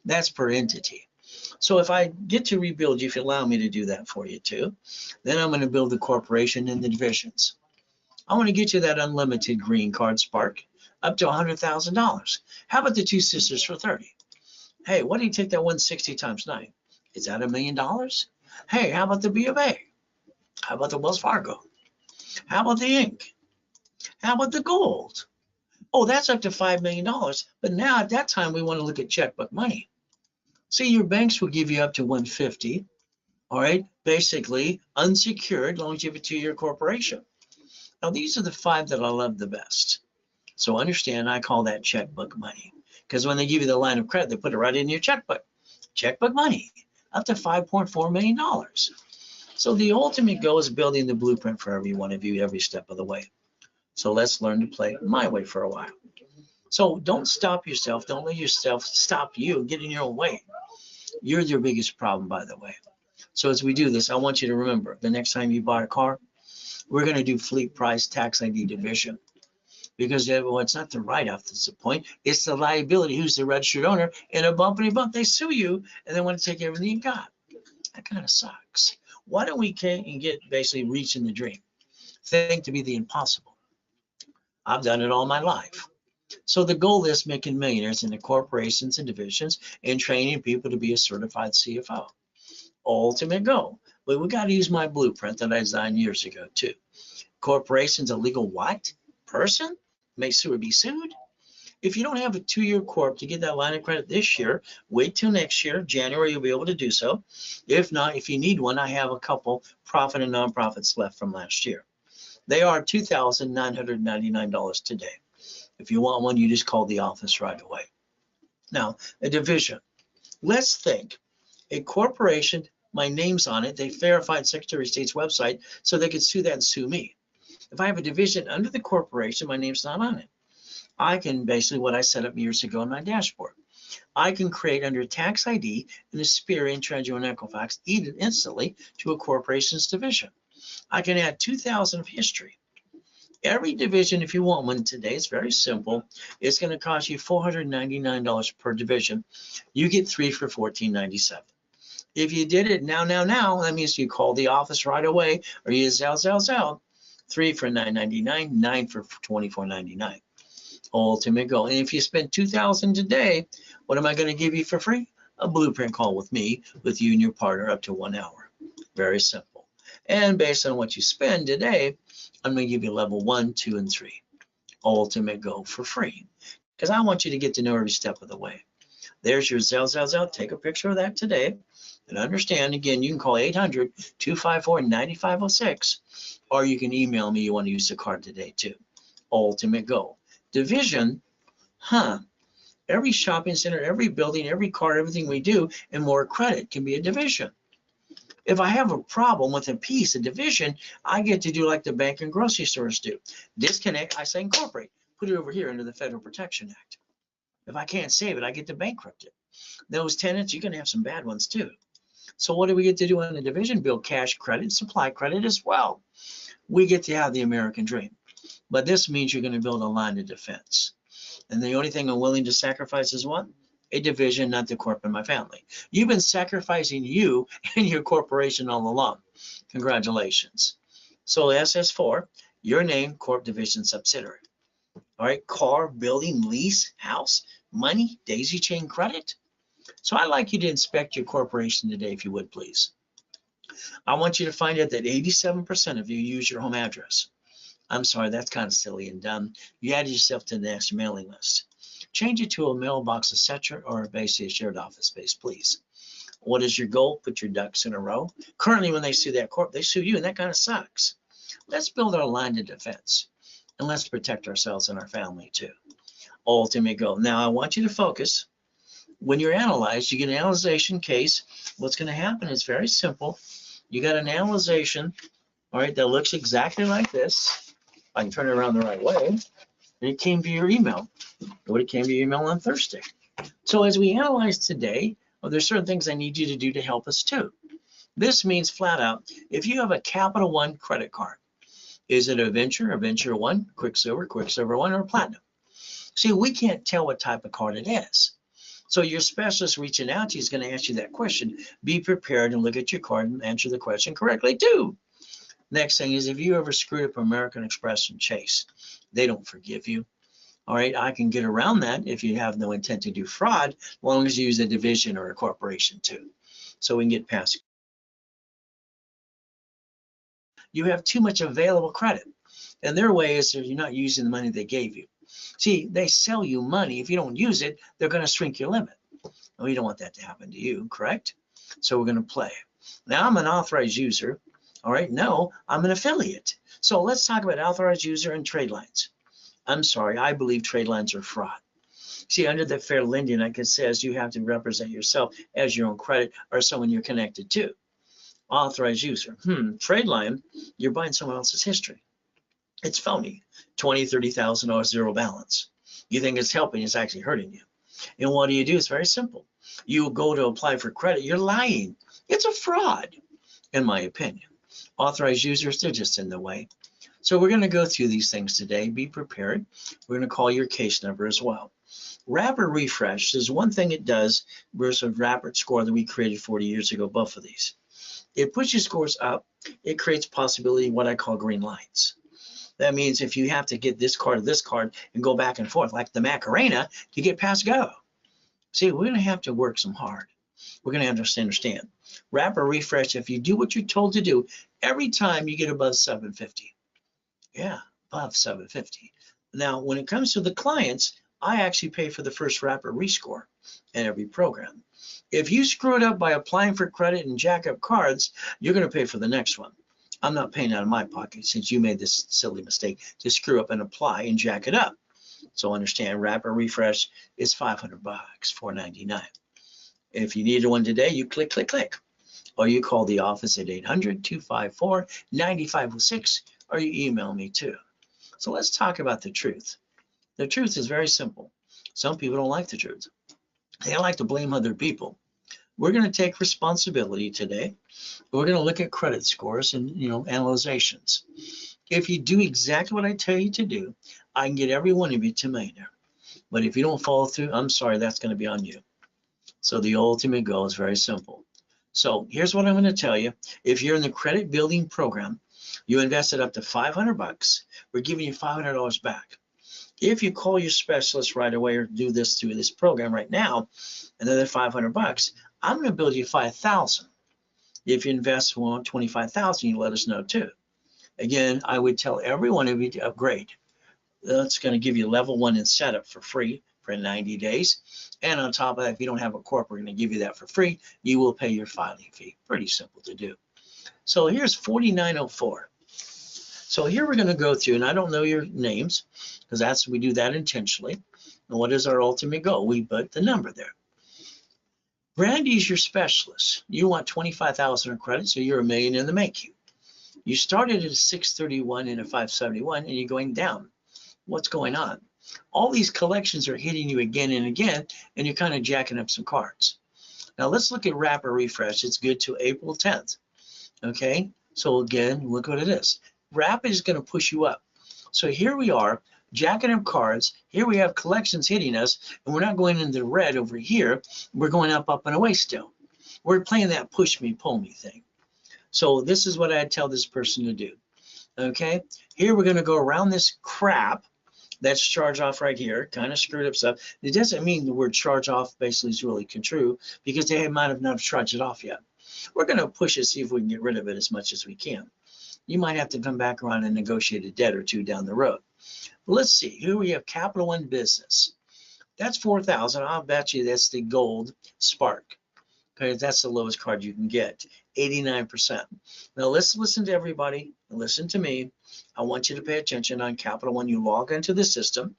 That's per entity. So if I get to rebuild you, if you allow me to do that for you too, then I'm going to build the corporation and the divisions. I want to get you that unlimited green card Spark up to $100,000. How about the 2 sisters for 30? Hey, why do you take that 160 times 9? Is that $1 million? Hey, how about the B of A? How about the Wells Fargo? How about the Inc? How about the gold? Oh, that's up to $5 million. But now at that time, we want to look at checkbook money. See, your banks will give you up to 150, all right, basically unsecured, as long as you have a 2-year corporation. Now, these are the 5 that I love the best. So understand, I call that checkbook money. Because when they give you the line of credit, they put it right in your checkbook. Checkbook money, up to $5.4 million. So the ultimate goal is building the blueprint for every one of you every step of the way. So let's learn to play my way for a while. So don't stop yourself. Don't let yourself stop you. Get in your own way. You're your biggest problem, by the way. So as we do this, I want you to remember, the next time you buy a car, we're going to do fleet price tax ID division. Because it's not the write-off that's the point. It's the liability. Who's the registered owner? And a bumpity bump, they sue you, and they want to take everything you got. That kind of sucks. Why don't we get basically reaching the dream? Think to be the impossible. I've done it all my life. So the goal is making millionaires in the corporations and divisions and training people to be a certified CFO. Ultimate goal. But we got to use my blueprint that I designed years ago too. Corporation's a legal what? Person? May sue or be sued? If you don't have a 2-year corp to get that line of credit this year, wait till next year, January, you'll be able to do so. If not, if you need one, I have a couple profit and nonprofits left from last year. They are $2,999 today. If you want one, you just call the office right away. Now, a division. Let's think. A corporation, my name's on it. They verified Secretary of State's website so they could sue that and sue me. If I have a division under the corporation, my name's not on it. I can basically what I set up years ago on my dashboard. I can create under tax ID an Experian, Treasury, and Equifax instantly to a corporation's division. I can add 2,000 of history. Every division, if you want one today, it's very simple. It's going to cost you $499 per division. You get 3 for $14.97. If you did it now, that means you call the office right away or you Zelle. 3 for $9.99, 9 for $24.99. Ultimate goal. And if you spend $2,000 today, what am I going to give you for free? A blueprint call with me, with you and your partner up to 1 hour. Very simple. And based on what you spend today, I'm going to give you level 1, 2, and 3. Ultimate goal for free. Because I want you to get to know every step of the way. There's your Zelle. Take a picture of that today. And understand, again, you can call 800-254-9506. Or you can email me. You want to use the card today too. Ultimate goal. Division, every shopping center, every building, every car, everything we do, and more credit can be a division. If I have a problem with a piece, a division, I get to do like the bank and grocery stores do. Disconnect, I say incorporate, put it over here under the Federal Protection Act. If I can't save it, I get to bankrupt it. Those tenants, you're going to have some bad ones too. So what do we get to do in the division? Build cash credit, supply credit as well. We get to have the American dream. But this means you're going to build a line of defense. And the only thing I'm willing to sacrifice is what? A division, not the corp in my family. You've been sacrificing you and your corporation all along. Congratulations. So SS4, your name, corp, division, subsidiary. All right, car, building, lease, house, money, daisy chain credit. So I'd like you to inspect your corporation today, if you would, please. I want you to find out that 87% of you use your home address. I'm sorry, that's kind of silly and dumb. You added yourself to the next mailing list. Change it to a mailbox, etc., or basically a shared office space, please. What is your goal? Put your ducks in a row. Currently, when they sue that corp, they sue you, and that kind of sucks. Let's build our line of defense, and let's protect ourselves and our family too. Ultimate goal. Now, I want you to focus. When you're analyzed, you get an analyzation case. What's going to happen is very simple. You got an analyzation, all right, that looks exactly like this. I can turn it around the right way. And it came to your email. It came to your email on Thursday. So as we analyze today, there's certain things I need you to do to help us too. This means flat out, if you have a Capital One credit card, is it a Venture One, Quicksilver One, or Platinum? See, we can't tell what type of card it is. So your specialist reaching out to you is going to ask you that question. Be prepared and look at your card and answer the question correctly too. Next thing is, if you ever screwed up American Express and Chase, they don't forgive you. All right, I can get around that if you have no intent to do fraud, as long as you use a division or a corporation too. So we can get past. You have too much available credit. And their way is you're not using the money they gave you. See, they sell you money. If you don't use it, they're going to shrink your limit. And we don't want that to happen to you, correct? So we're going to play. Now, I'm an authorized user. All right, no, I'm an affiliate. So let's talk about authorized user and trade lines. I'm sorry, I believe trade lines are fraud. See, under the Fair Lending Act, it says you have to represent yourself as your own credit or someone you're connected to. Authorized user, trade line, you're buying someone else's history. It's phony, $20,000, $30,000 zero balance. You think it's helping, it's actually hurting you. And what do? It's very simple. You go to apply for credit, you're lying. It's a fraud, in my opinion. Authorized users, they're just in the way. So we're going to go through these things today. Be prepared. We're going to call your case number as well. Rapid refresh is one thing it does versus rapid score that we created 40 years ago, both of these. It puts your scores up. It creates possibility of what I call green lights. That means if you have to get this card to this card and go back and forth like the Macarena to get past go. See, we're going to have to work some hard. we're going to have to understand. Wrap or refresh, if you do what you're told to do, every time you get above 750. Yeah, above 750. Now, when it comes to the clients, I actually pay for the first wrap or rescore in every program. If you screw it up by applying for credit and jack up cards, you're going to pay for the next one. I'm not paying out of my pocket since you made this silly mistake to screw up and apply and jack it up. So understand, wrap or refresh is $500, $499. If you need one today, you click, click, click. Or you call the office at 800-254-9506, or you email me too. So let's talk about the truth. The truth is very simple. Some people don't like the truth. They like to blame other people. We're going to take responsibility today. We're going to look at credit scores and, analyzations. If you do exactly what I tell you to do, I can get every one of you to millionaire. But if you don't follow through, I'm sorry, that's going to be on you. So the ultimate goal is very simple. So here's what I'm going to tell you. If you're in the credit building program, you invested up to $500, we're giving you $500 back. If you call your specialist right away or do this through this program right now, another $500, I'm going to build you 5,000. If you invest 25,000, you let us know too. Again, I would tell every one of you to upgrade. That's going to give you level 1 in setup for free for 90 days. And on top of that, if you don't have a corp, we're going to give you that for free. You will pay your filing fee. Pretty simple to do. So here's 4904. So here we're going to go through, and I don't know your names because we do that intentionally. And what is our ultimate goal? We put the number there. Brandy's your specialist. You want 25,000 in credit, so you're $1 million in the making. You started at a 631 and a 571, and you're going down. What's going on? All these collections are hitting you again and again, and you're kind of jacking up some cards. Now let's look at wrap or refresh. It's good to April 10th. Okay, so again, look what it is. Wrap is going to push you up. So here we are, jacking up cards. Here we have collections hitting us, and we're not going into the red over here. We're going up, up, and away still. We're playing that push me, pull me thing. So this is what I tell this person to do. Okay, here we're going to go around this crap. That's charge off right here, kind of screwed up stuff. It doesn't mean the word charge off basically is really true because they might have not charged it off yet. We're going to push it, see if we can get rid of it as much as we can. You might have to come back around and negotiate a debt or two down the road. Let's see, here we have Capital One Business. That's 4,000. I'll bet you that's the gold spark. Okay, that's the lowest card you can get, 89%. Now let's listen to everybody and listen to me. I want you to pay attention on Capital One. You log into the system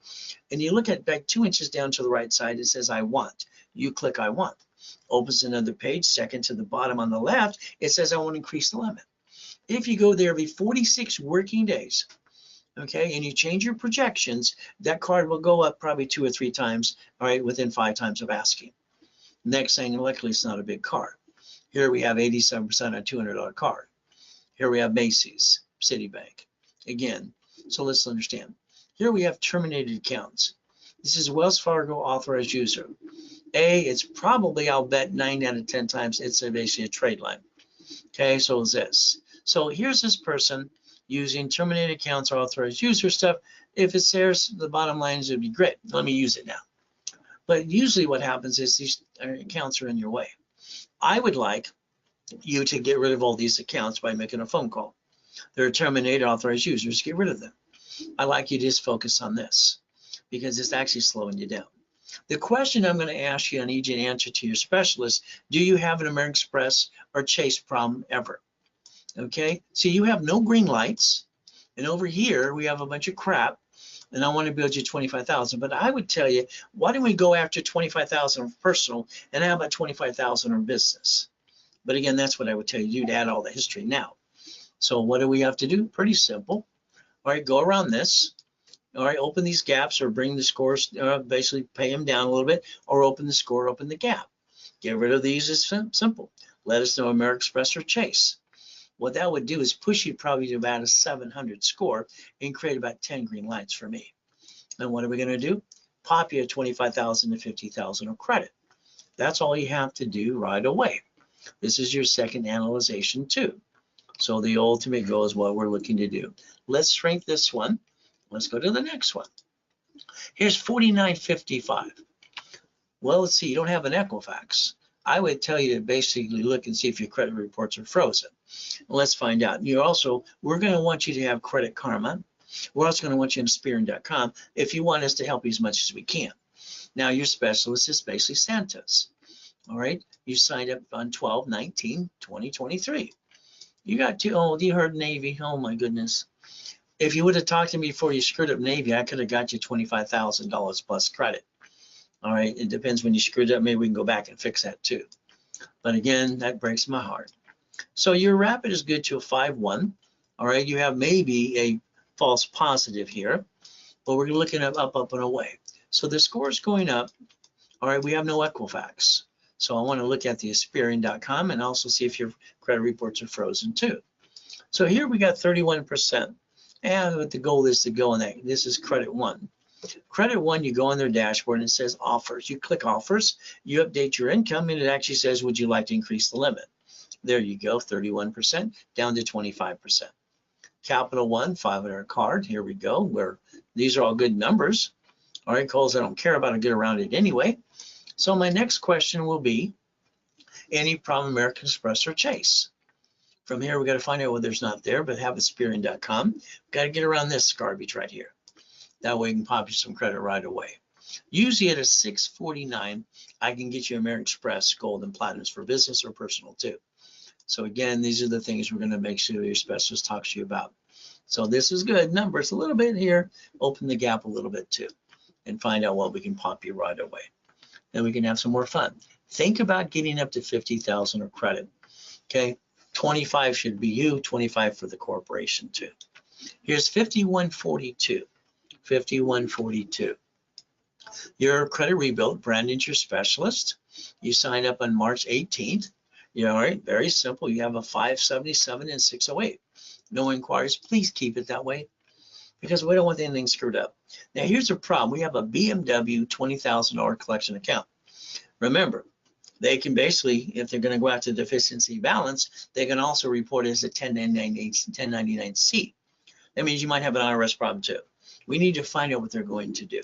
and you look at back 2 inches down to the right side. It says I want. You click I want. Opens another page. Second to the bottom on the left, it says I want to increase the limit. If you go there every 46 working days, okay, and you change your projections, that card will go up probably 2 or 3 times, all right, within 5 times of asking. Next thing, luckily it's not a big card. Here we have 87% on a $200 card. Here we have Macy's, Citibank. Again, so let's understand. Here we have terminated accounts. This is Wells Fargo authorized user. It's probably, I'll bet 9 out of 10 times, it's basically a trade line. Okay, so is this. So here's this person using terminated accounts or authorized user stuff. If it's there, the bottom line is it'd be great. Let me use it now. But usually what happens is these accounts are in your way. I would like you to get rid of all these accounts by making a phone call. They're terminated authorized users, get rid of them. I like you to just focus on this because it's actually slowing you down. The question I'm going to ask you, I need you to answer to your specialist, do you have an American Express or Chase problem ever? Okay, so you have no green lights, and over here we have a bunch of crap, and I want to build you 25,000. But I would tell you, why don't we go after 25,000 personal, and how about 25,000 in business? But again, that's what I would tell you to do to add all the history now. So what do we have to do? Pretty simple. All right, go around this. All right, open these gaps or bring the scores, basically pay them down a little bit, or open the score, open the gap. Get rid of these is simple. Let us know American Express or Chase. What that would do is push you probably to about a 700 score and create about 10 green lights for me. And what are we going to do? Pop you at 25,000 to 50,000 of credit. That's all you have to do right away. This is your second analyzation too. So the ultimate goal is what we're looking to do. Let's shrink this one. Let's go to the next one. Here's 4955. Well, let's see, you don't have an Equifax. I would tell you to basically look and see if your credit reports are frozen. Let's find out. We're going to want you to have Credit Karma. We're also going to want you in Spearing.com if you want us to help you as much as we can. Now, your specialist is basically Santos. All right. You signed up on 12/19/2023. You got too old. You heard Navy. Oh, my goodness. If you would have talked to me before you screwed up Navy, I could have got you $25,000 plus credit. All right. It depends when you screwed up. Maybe we can go back and fix that too. But again, that breaks my heart. So your rapid is good to a 5-1. All right. You have maybe a false positive here, but we're looking at up, and away. So the score is going up. All right. We have no Equifax. So I want to look at the Experian.com and also see if your credit reports are frozen too. So here we got 31%. And what the goal is to go in that. This is Credit One. Credit One, you go on their dashboard and it says offers. You click offers, you update your income, and it actually says, would you like to increase the limit? There you go, 31% down to 25%. Capital One, 500 card. Here we go. Where these are all good numbers. All right, calls I don't care about. I'll get around it anyway. So my next question will be, any problem American Express or Chase? From here, we got to find out whether it's not there, but have Experian.com. Got to get around this garbage right here. That way, we can pop you some credit right away. Usually at a 649, I can get you American Express, Gold, and Platinums for business or personal too. So again, these are the things we're going to make sure your specialist talks to you about. So this is good. Numbers a little bit here. Open the gap a little bit too, and find out what we can pop you right away. Then we can have some more fun. Think about getting up to 50,000 of credit. Okay, 25 should be you, 25 for the corporation too. Here's 5142. 5142. Your credit rebuild, Brandon's your specialist. You sign up on March 18th. All right, very simple. You have a 577 and 608. No inquiries. Please keep it that way because we don't want anything screwed up. Now, here's the problem. We have a BMW $20,000 collection account. Remember, they can basically, if they're going to go out to deficiency balance, they can also report it as a 1099-C. That means you might have an IRS problem too. We need to find out what they're going to do.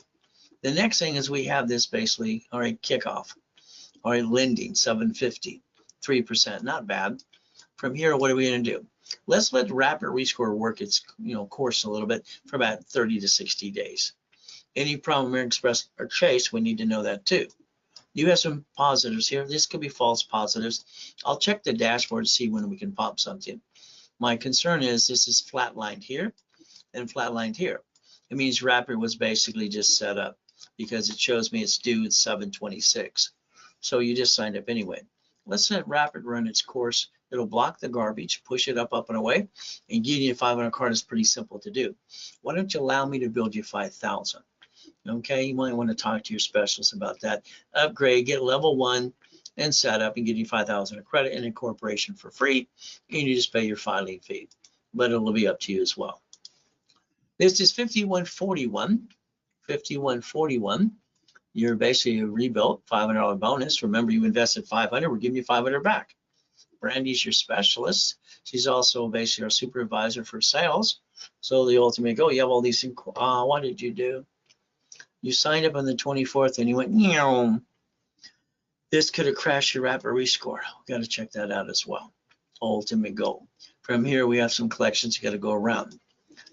The next thing is we have this basically, all right, kickoff. All right, lending, 750, 3%, not bad. From here, what are we going to do? Let's let Rapid Rescore work its course a little bit for about 30 to 60 days. Any problem American Express or Chase, we need to know that too. You have some positives here. This could be false positives. I'll check the dashboard to see when we can pop something. My concern is this is flatlined here and flatlined here. It means Rapid was basically just set up because it shows me it's due at 7/26. So you just signed up anyway. Let's let Rapid run its course. It'll block the garbage, push it up, and away, and give you a 500 card is pretty simple to do. Why don't you allow me to build you 5,000? Okay, you might want to talk to your specialist about that. Upgrade, get level 1 and set up and get you 5,000 of credit and incorporation for free. And you just pay your filing fee, but it'll be up to you as well. This is 5141. 5141. You're basically a rebuilt $500 bonus. Remember, you invested 500. We're giving you 500 back. Brandy's your specialist. She's also basically our supervisor for sales. So the ultimate goal, you have all these things. What did you do? You signed up on the 24th and you went, meow. This could have crashed your Rapid Rescore. We've got to check that out as well. Ultimate goal. From here, we have some collections you got to go around.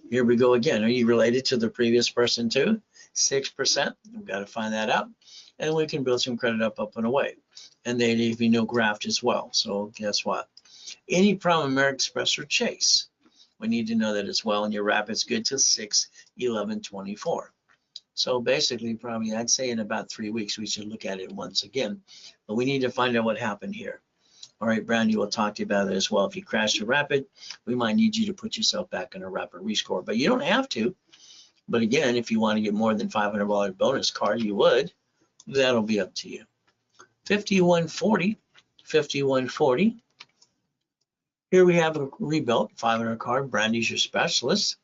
Here we go again. Are you related to the previous person too? 6%. We've got to find that out. And we can build some credit up, and away. And they leave you no graft as well. So guess what? Any problem American Express or Chase, we need to know that as well. And your Rapid's good till 6/11/24. So basically, probably I'd say in about 3 weeks, we should look at it once again. But we need to find out what happened here. All right, Brandy will talk to you about it as well. If you crash a Rapid, we might need you to put yourself back in a Rapid Rescore. But you don't have to. But again, if you want to get more than $500 bonus card, you would. That'll be up to you. 5140. 5140. Here we have a rebuilt 500 card. Brandy's your specialist.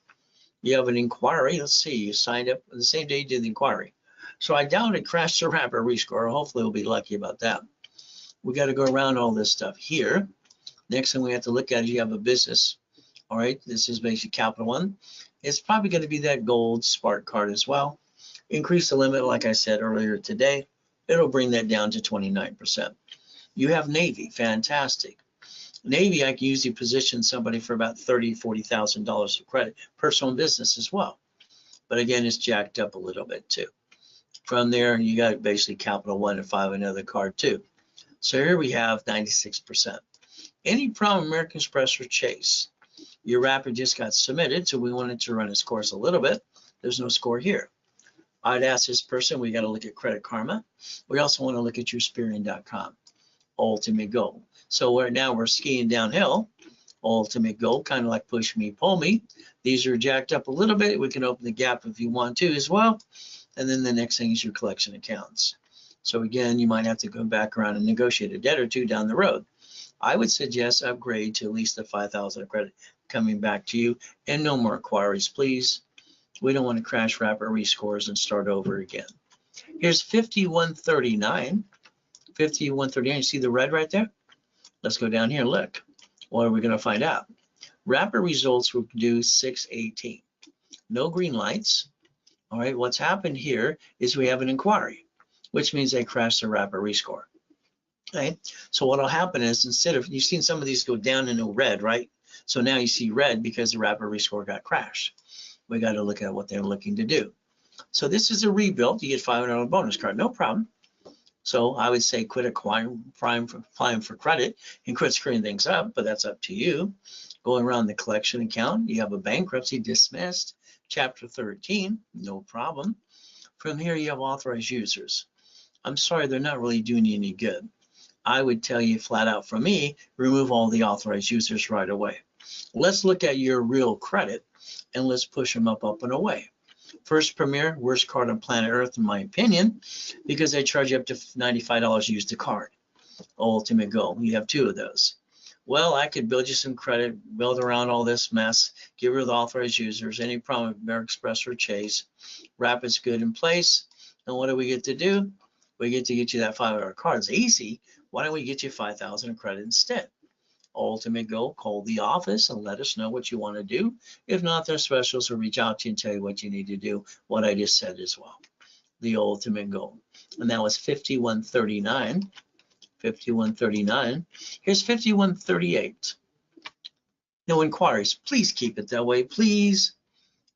You have an inquiry. Let's see. You signed up the same day you did the inquiry. So I doubt it crashed the Rapid Rescore. Hopefully we'll be lucky about that. We got to go around all this stuff here. Next thing we have to look at is you have a business. All right. This is basically Capital One. It's probably going to be that gold Spark card as well. Increase the limit, like I said earlier today. It'll bring that down to 29%. You have Navy, fantastic. Navy, I can usually position somebody for about $30,000, $40,000 of credit, personal and business as well. But again, it's jacked up a little bit too. From there, you got basically Capital One and 5 another card too. So here we have 96%. Any problem, American Express or Chase? Your Rapid just got submitted, so we wanted to run its course a little bit. There's no score here. I'd ask this person, we got to look at Credit Karma. We also want to look at your Experian.com, ultimate goal. So right now we're skiing downhill, ultimate goal, kind of like push me, pull me. These are jacked up a little bit. We can open the gap if you want to as well. And then the next thing is your collection accounts. So again, you might have to go back around and negotiate a debt or two down the road. I would suggest upgrade to at least the 5,000 credit coming back to you, and no more inquiries, please. We don't want to crash Rapid rescores and start over again. Here's 5139. 5139, you see the red right there? Let's go down here and look. What are we going to find out? Rapid results will do 618. No green lights. All right, what's happened here is we have an inquiry, which means they crashed the Rapid rescore. Okay, so what'll happen is, instead of, you've seen some of these go down into red, right? So now you see red because the Rapid rescore got crashed. We got to look at what they're looking to do. So this is a rebuild. You get $500 bonus card, no problem. So I would say quit applying for credit and quit screwing things up, but that's up to you. Going around the collection account, you have a bankruptcy dismissed, Chapter 13, no problem. From here, you have authorized users. I'm sorry, they're not really doing you any good. I would tell you flat out from me, remove all the authorized users right away. Let's look at your real credit and let's push them up and away. First Premier, worst card on planet Earth in my opinion, because they charge you up to $95 to use the card. Ultimate goal, you have 2 of those. Well, I could build you some credit, build around all this mess, get rid of the authorized users, any problem with American Express or Chase. Rapid's good in place. And what do we get to do? We get to get you that $500 card. It's easy. Why don't we get you 5,000 in credit instead? Ultimate goal, call the office and let us know what you want to do. If not, their specials will reach out to you and tell you what you need to do, what I just said as well. The ultimate goal. And that was 5139. 5139. Here's 5138. No inquiries. Please keep it that way, please.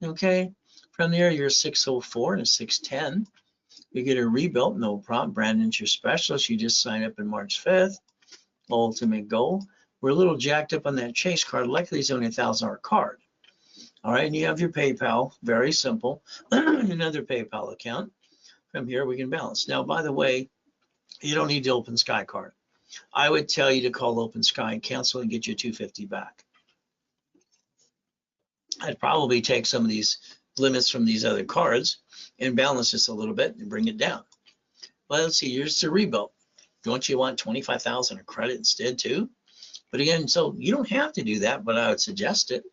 Okay. From there, you're 604 and a 610. You get a rebuilt, no problem. Brandon's your specialist. You just signed up in March 5th. Ultimate goal. We're a little jacked up on that Chase card. Likely it's only a $1,000 card. All right, and you have your PayPal. Very simple. Another PayPal account. From here, we can balance. Now, by the way, you don't need the Open Sky card. I would tell you to call Open Sky and cancel and get your $250 back. I'd probably take some of these limits from these other cards and balance this a little bit and bring it down. Well, let's see, here's the rebuild. Don't you want 25,000 of credit instead too? But again, so you don't have to do that, but I would suggest it.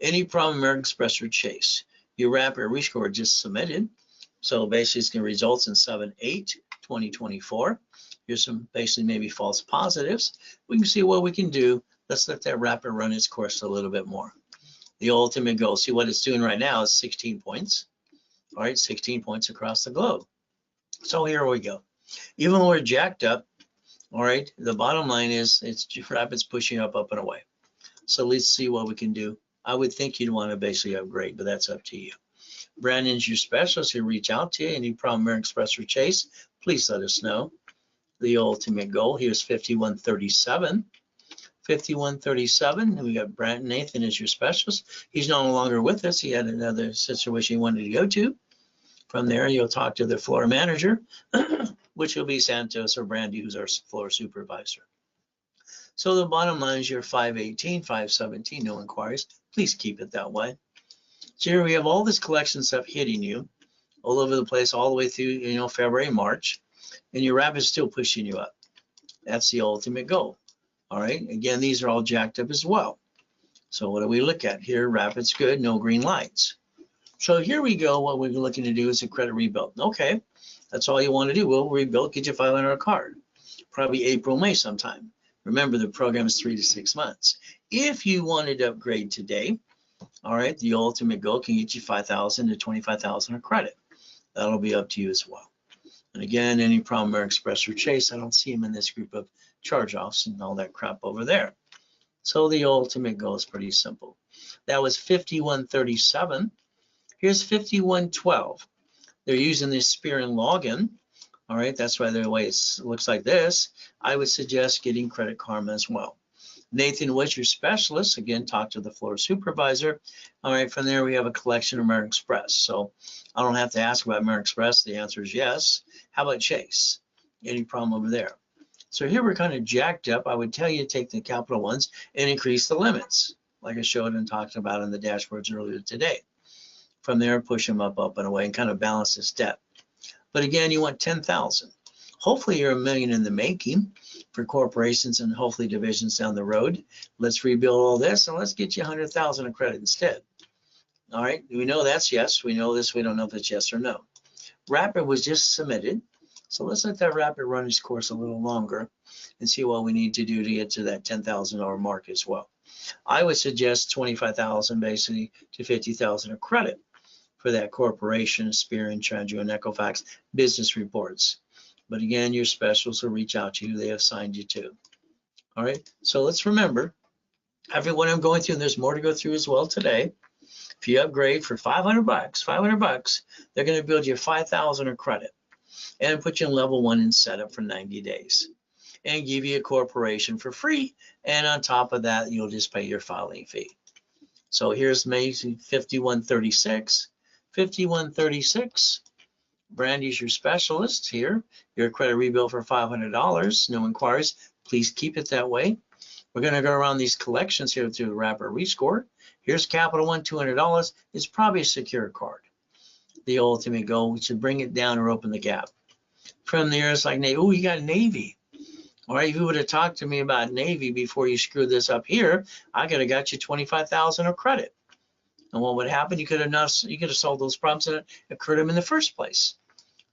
Any problem, American Express or Chase. Your Rapid rescore just submitted. So basically it's going to result in 7/8/2024. Here's some basically maybe false positives. We can see what we can do. Let's let that Rapid run its course a little bit more. The ultimate goal, see what it's doing right now is 16 points. All right, 16 points across the globe. So here we go. Even though we're jacked up, all right, the bottom line is it's Rapid's pushing up and away. So let's see what we can do. I would think you'd want to basically upgrade, but that's up to you. Brandon's your specialist. He'll reach out to you. Any problem, American Express or Chase, please let us know. The ultimate goal, here's 5137. 5137, and we got Brandon Nathan as your specialist. He's no longer with us. He had another situation he wanted to go to. From there, you'll talk to the floor manager, which will be Santos or Brandy, who's our floor supervisor. So the bottom line is your 518, 517, no inquiries. Please keep it that way. So here we have all this collection stuff hitting you all over the place, all the way through, February, March, and your Rapid's still pushing you up. That's the ultimate goal. All right, again, these are all jacked up as well. So what do we look at here? Rapid's good, no green lights. So here we go. What we're looking to do is a credit rebuild. Okay, that's all you want to do. We'll rebuild, get you a $500 card. Probably April, May sometime. Remember, the program is 3 to 6 months. If you wanted to upgrade today, all right, the ultimate goal can get you 5,000 to 25,000 of credit. That'll be up to you as well. And again, any problem, American Express or Chase, I don't see them in this group of charge-offs and all that crap over there. So the ultimate goal is pretty simple. That was 5137. Here's 5112. They're using this spear and login. All right, that's why the way it looks like this. I would suggest getting Credit Karma as well. Nathan was your specialist. Again, talk to the floor supervisor. All right, from there we have a collection of American Express. So I don't have to ask about American Express. The answer is yes. How about Chase? Any problem over there? So here we're kind of jacked up. I would tell you to take the capital ones and increase the limits, like I showed and talked about in the dashboards earlier today. From there, push them up and away and kind of balance this debt. But again, you want 10,000. Hopefully you're $1 million in the making for corporations and hopefully divisions down the road. Let's rebuild all this and let's get you 100,000 of credit instead. All right, we know that's yes. We know this. We don't know if it's yes or no. Rapid was just submitted. So let's let that Rapid run its course a little longer and see what we need to do to get to that $10,000 mark as well. I would suggest 25,000 basically to 50,000 of credit for that corporation, Spear and Tranjo and Equifax business reports. But again, your specials will reach out to you. They assigned you to. All right. So let's remember everyone I'm going through, and there's more to go through as well today. If you upgrade for $500, they're going to build you 5,000 of credit and put you in level 1 and set up for 90 days and give you a corporation for free. And on top of that, you'll just pay your filing fee. So here's May 5136. 5136. Brandy's your specialist here. Your credit rebuild for $500. No inquiries. Please keep it that way. We're going to go around these collections here through the Rapid Rescore. Here's Capital One, $200. It's probably a secure card. The ultimate goal, we should bring it down or open the gap. From there, it's like, oh, you got Navy. All right, if you would have talked to me about Navy before you screwed this up here, I could have got you 25,000 of credit. And what would happen? You could have solved those problems that occurred them in the first place.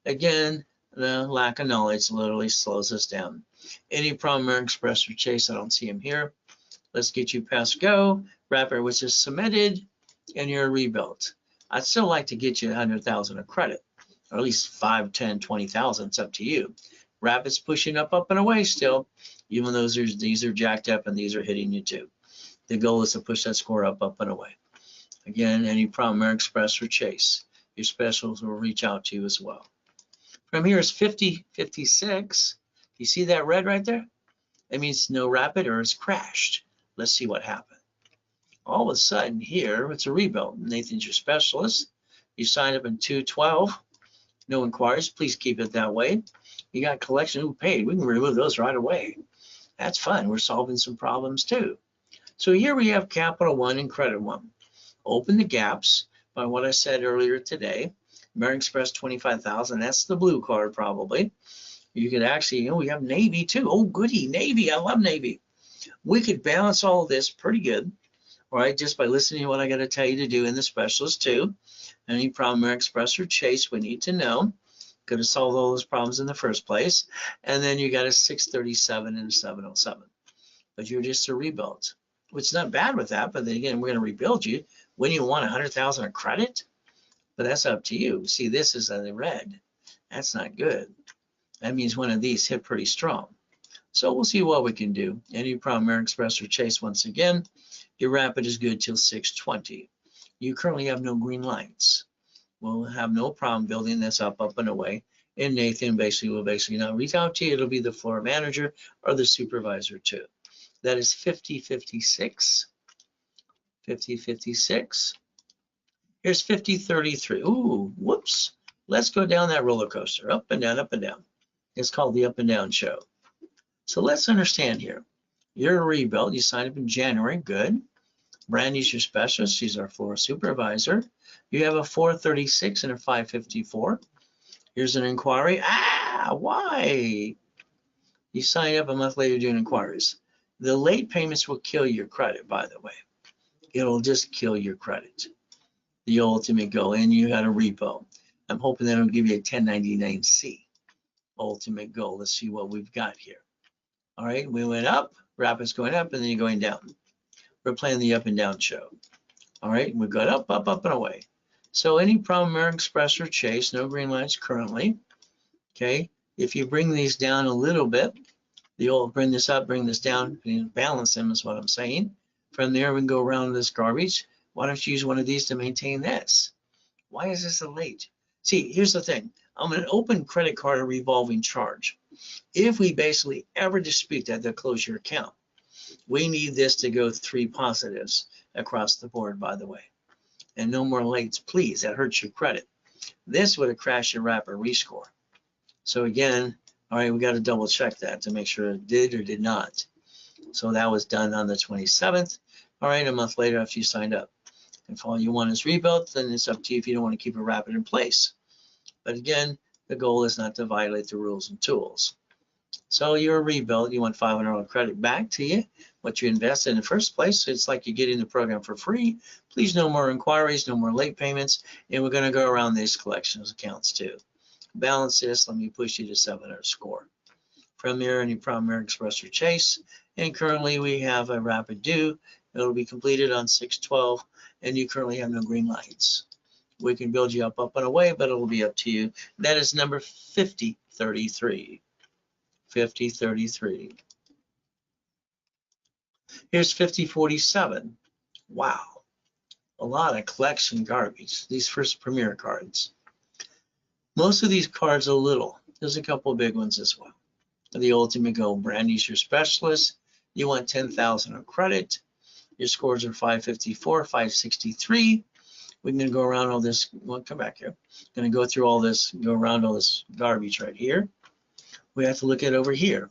Again, the lack of knowledge literally slows us down. Any problem, American Express or Chase, I don't see them here. Let's get you past go. Rapid, which is submitted, and you're rebuilt. I'd still like to get you 100,000 of credit, or at least 5, 10, 20,000. It's up to you. Rapid's pushing up and away still, even though these are jacked up and these are hitting you too. The goal is to push that score up and away. Again, any problem, American Express or Chase, your specials will reach out to you as well. From here is 5056. You see that red right there? That means no Rapid or it's crashed. Let's see what happened. All of a sudden here, it's a rebuild. Nathan's your specialist. You signed up in 212. No inquiries. Please keep it that way. You got collection who paid. We can remove those right away. That's fun. We're solving some problems too. So here we have Capital One and Credit One. Open the gaps by what I said earlier today. American Express 25,000. That's the blue card probably. You could actually, we have Navy too. Oh, goody, Navy. I love Navy. We could balance all of this pretty good, all right, just by listening to what I got to tell you to do in the specialist too. Any problem, American Express or Chase, we need to know. Could have solved all those problems in the first place. And then you got a 637 and a 707. But you're just a rebuild, which is not bad with that. But then again, we're going to rebuild you. When you want 100,000 of credit, but that's up to you. See, this is the red. That's not good. That means one of these hit pretty strong. So we'll see what we can do. Any problem, American Express or Chase, once again, your Rapid is good till 620. You currently have no green lights. We'll have no problem building this up and away. And Nathan will not reach out to you. It'll be the floor manager or the supervisor too. That is 5056. 5056. Here's 5033. Ooh, whoops. Let's go down that roller coaster, up and down, up and down. It's called the up and down show. So let's understand here. You're a rebuild. You signed up in January. Good. Brandy's your specialist. She's our floor supervisor. You have a 436 and a 554. Here's an inquiry. Why? You sign up a month later doing inquiries. The late payments will kill your credit, by the way. It'll just kill your credit. The ultimate goal, and you had a repo. I'm hoping that'll give you a 1099-C. Ultimate goal. Let's see what we've got here. All right, we went up, Rapid's going up, and then you're going down. We're playing the up and down show. All right, we got up, up, up, and away. So any problem, American Express or Chase, no green lights currently. Okay, if you bring these down a little bit, You'll bring this up, bring this down, and balance them is what I'm saying. From there, we can go around this garbage. Why don't you use one of these to maintain this? Why is this a late? See, here's the thing. I'm an open credit card a revolving charge. If we basically ever dispute that, they'll close your account. We need this to go 3 positives across the board, by the way. And no more lates, please. That hurts your credit. This would have crashed your rapid rescore. So again, all right, we got to double check that to make sure it did or did not. So that was done on the 27th. All right, a month later after you signed up. If all you want is rebuilt, then it's up to you if you don't want to keep a rapid in place. But again, the goal is not to violate the rules and tools. So you're a rebuild, you want $500 credit back to you, what you invested in the first place. It's like you're getting the program for free. Please, no more inquiries, no more late payments, and we're going to go around these collections accounts too. Balance this, let me push you to 700 score. From there, any problem, American Express or Chase, and currently we have a rapid due. It'll be completed on 6/12, and you currently have no green lights. We can build you up and away, but it'll be up to you. That is number 5033. 5033. Here's 5047. Wow, a lot of collection garbage. These first Premier cards. Most of these cards are little. There's a couple of big ones as well. The Ultimate Go Brandy's your specialist. You want 10,000 of credit. Your scores are 554, 563. We're going to go around all this. Well, come back here. Going to go through all this, go around all this garbage right here. We have to look at over here.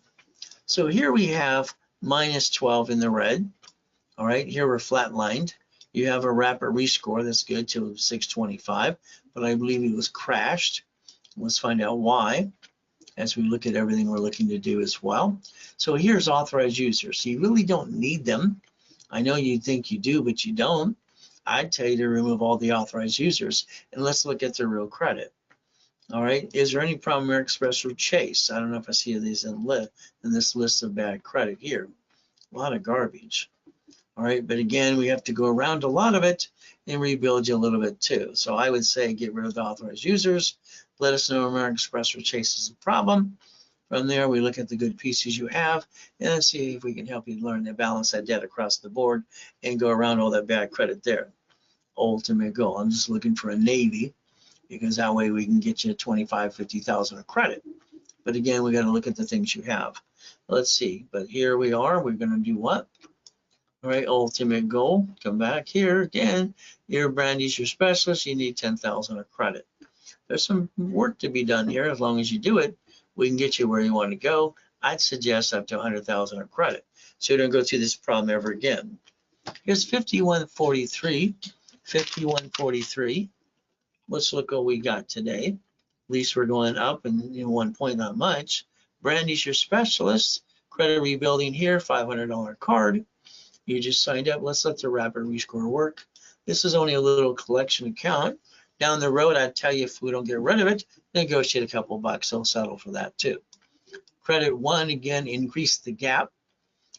So here we have minus 12 in the red. All right, here we're flatlined. You have a rapid rescore that's good to 625, but I believe it was crashed. Let's find out why as we look at everything we're looking to do as well. So here's authorized users. So you really don't need them. I know you think you do, but you don't. I'd tell you to remove all the authorized users and let's look at their real credit. All right, is there any problem American Express or Chase? I don't know if I see these in this list of bad credit here. A lot of garbage. All right, but again, we have to go around a lot of it and rebuild you a little bit too. So I would say get rid of the authorized users. Let us know American Express or Chase is a problem. From there, we look at the good pieces you have and see if we can help you learn to balance that debt across the board and go around all that bad credit there. Ultimate goal. I'm just looking for a Navy because that way we can get you 25, 50,000 of credit. But again, we got to look at the things you have. Let's see. But here we are. We're going to do what? All right, ultimate goal. Come back here again. Your Brandy's your specialist. You need 10,000 of credit. There's some work to be done here. As long as you do it, we can get you where you want to go. I'd suggest up to 100,000 of credit, so you don't go through this problem ever again. Here's 5143. 5143. Let's look what we got today. At least we're going up, and in 1 point, not much. Brandy's your specialist. Credit rebuilding here, $500 card. You just signed up. Let's let the rapid rescore work. This is only a little collection account. Down the road, I'd tell you if we don't get rid of it, negotiate a couple bucks. They'll settle for that too. Credit 1, again, increase the gap.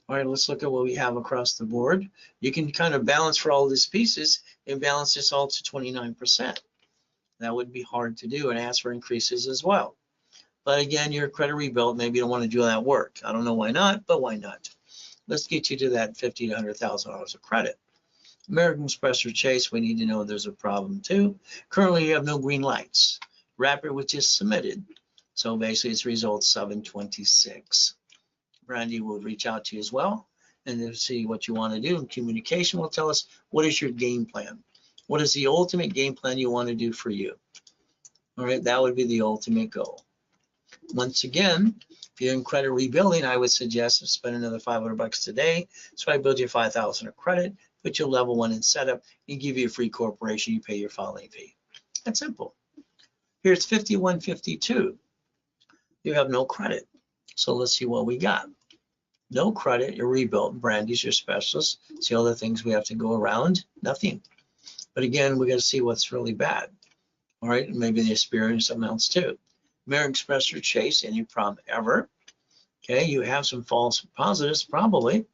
All right, let's look at what we have across the board. You can kind of balance for all these pieces and balance this all to 29%. That would be hard to do and ask for increases as well. But again, your credit rebuild, maybe you don't want to do that work. I don't know why not, but why not? Let's get you to that $50,000 to $100,000 of credit. American Express or Chase, we need to know there's a problem too. Currently, you have no green lights. Rapid, which is submitted. So basically, it's results 726. Brandy will reach out to you as well and see what you want to do. And communication will tell us what is your game plan. What is the ultimate game plan you want to do for you? All right, that would be the ultimate goal. Once again, if you're in credit rebuilding, I would suggest spend another $500 today. So I build you 5,000 of credit, put your level 1 in setup, and give you a free corporation. You pay your filing fee. That's simple. Here's 5152. You have no credit. So let's see what we got. No credit, you're rebuilt. Brandy's your specialist. See all the things we have to go around? Nothing. But again, we got to see what's really bad. All right, maybe the experience amounts too. American Express or Chase, any problem ever. Okay, you have some false positives probably,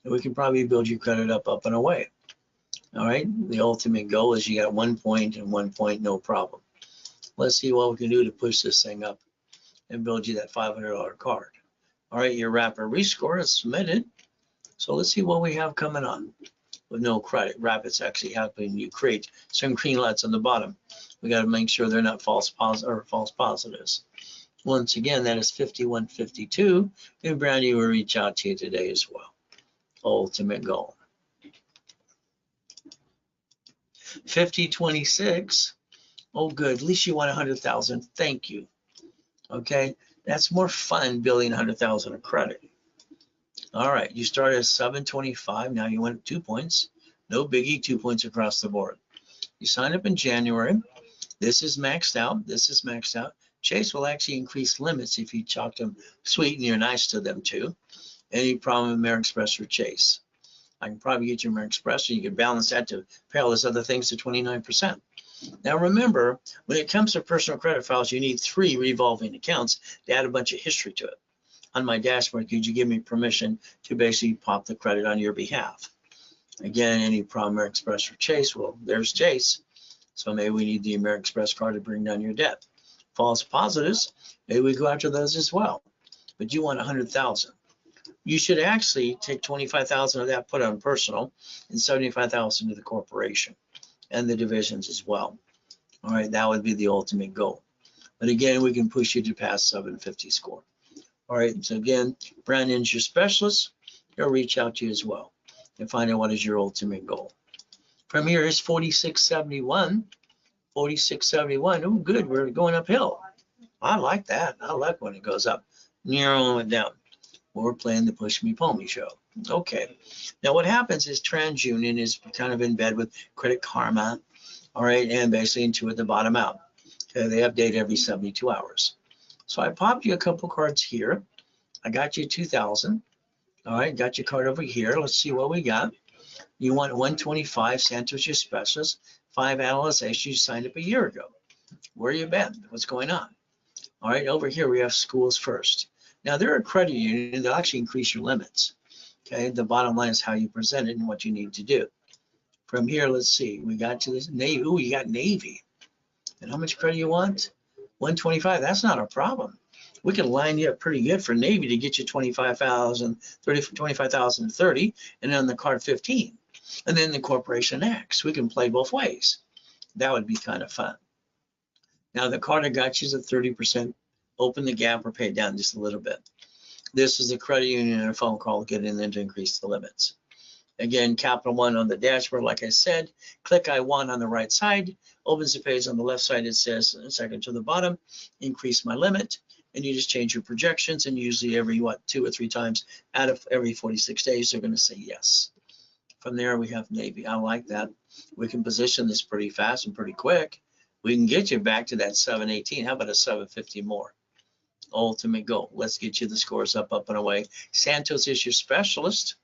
and we can probably build your credit up and away. All right, the ultimate goal is you got 1 point and 1 point, no problem. Let's see what we can do to push this thing up and build you that $500 card. All right, your rapid rescore is submitted. So let's see what we have coming on. With no credit, Rapid's actually helping you create some green lights on the bottom. We got to make sure they're not false positives. Once again, that is 5152, and Brandy will reach out to you today as well. Ultimate goal. 5026. Oh, good. At least you won 100,000. Thank you. Okay, that's more fun building 100,000 of credit. All right, you started at 725. Now you went 2 points. No biggie, 2 points across the board. You signed up in January. This is maxed out. This is maxed out. Chase will actually increase limits if you talk to them sweet and you're nice to them too. Any problem with American Express or Chase? I can probably get you American Express, and you can balance that to pay all those other things to 29%. Now remember, when it comes to personal credit files, you need 3 revolving accounts to add a bunch of history to it. On my dashboard, could you give me permission to basically pop the credit on your behalf? Again, any problem American Express or Chase? Well, there's Chase. So maybe we need the American Express card to bring down your debt. False positives, maybe we go after those as well. But you want 100,000. You should actually take 25,000 of that, put on personal, and 75,000 to the corporation and the divisions as well. All right, that would be the ultimate goal. But again, we can push you to pass 750 score. All right, so again, Brandon's your specialist. He'll reach out to you as well and find out what is your ultimate goal. From here is 4671. 4671. Oh, good. We're going uphill. I like that. I like when it goes up. Near and down. We're playing the Push Me Pull Me show. Okay. Now what happens is TransUnion is kind of in bed with Credit Karma. All right, and basically Intuit the bottom out. Okay, they update every 72 hours. So I popped you a couple cards here. I got you 2,000. All right, got your card over here. Let's see what we got. You want 125. Santos, your specialist. 5 analyzations. You signed up a year ago. Where you been? What's going on? All right, over here we have schools first. Now they're a credit union. They'll actually increase your limits. Okay, the bottom line is how you present it and what you need to do. From here, let's see. We got to this Navy. Ooh, you got Navy. And how much credit you want? 125. That's not a problem. We can line you up pretty good for Navy to get you 25,000, 30, 25,000 to 30, and then the card 15. And then the corporation X. We can play both ways. That would be kind of fun. Now the card I got you is at 30%. Open the gap or pay it down just a little bit. This is a credit union and a phone call getting them to increase the limits. Again, Capital One on the dashboard, like I said, click I want on the right side, opens the page on the left side. It says, second to the bottom, increase my limit, and you just change your projections, and usually every, 2 or 3 times out of every 46 days, they're gonna say yes. From there, we have Navy. I like that. We can position this pretty fast and pretty quick. We can get you back to that 718. How about a 750 more? Ultimate goal. Let's get you the scores up and away. Santos is your specialist.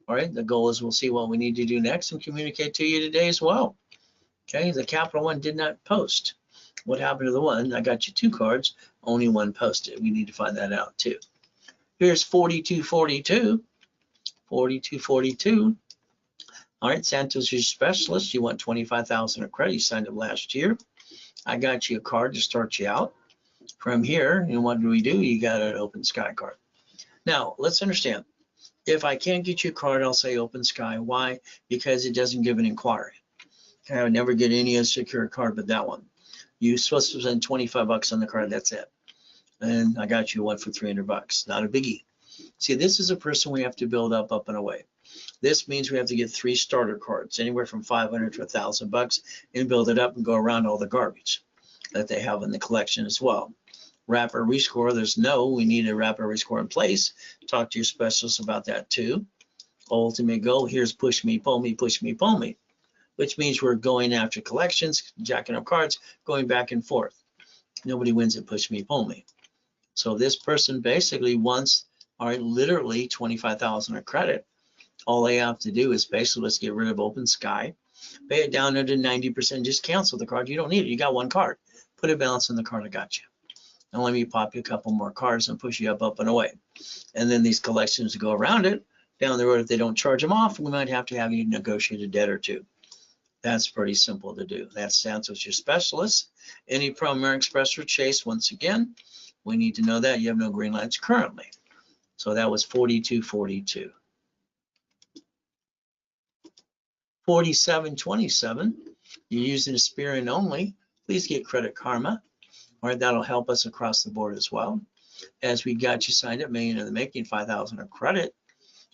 All right, the goal is we'll see what we need to do next and communicate to you today as well. Okay, the Capital One did not post. What happened to the one? I got you 2 cards, only one posted. We need to find that out too. Here's 4242. 4242. All right, Santos, your specialist. You want 25,000 of credit. You signed up last year. I got you a card to start you out. From here, and what do? You got an Open Sky card. Now, let's understand. If I can't get you a card, I'll say Open Sky. Why? Because it doesn't give an inquiry. I would never get any secure card but that one. You're supposed to spend 25 bucks on the card. That's it. And I got you one for 300 bucks. Not a biggie. See, this is a person we have to build up and away. This means we have to get 3 starter cards, anywhere from 500 to 1,000 bucks, and build it up and go around all the garbage that they have in the collection as well. Rapid rescore, we need a rapid rescore in place. Talk to your specialist about that too. Ultimate goal, here's push me, pull me, push me, pull me, which means we're going after collections, jacking up cards, going back and forth. Nobody wins at push me, pull me. So this person basically wants, all right, literally 25,000 of credit. All they have to do is basically let's get rid of Open Sky, pay it down to 90%, just cancel the card. You don't need it. You got 1 card. Put a balance in the card I got you. And let me pop you a couple more cards and push you up and away. And then these collections go around it. Down the road, if they don't charge them off, we might have to have you negotiate a debt or 2. That's pretty simple to do. That's Santos, your specialist. Any problem, American Express or Chase, once again, we need to know that you have no green lights currently. So that was 42.42. 47.27. You're using a Experian only. Please get Credit Karma. All right, that'll help us across the board as well. As we got you signed up, million in the making, 5,000 of credit.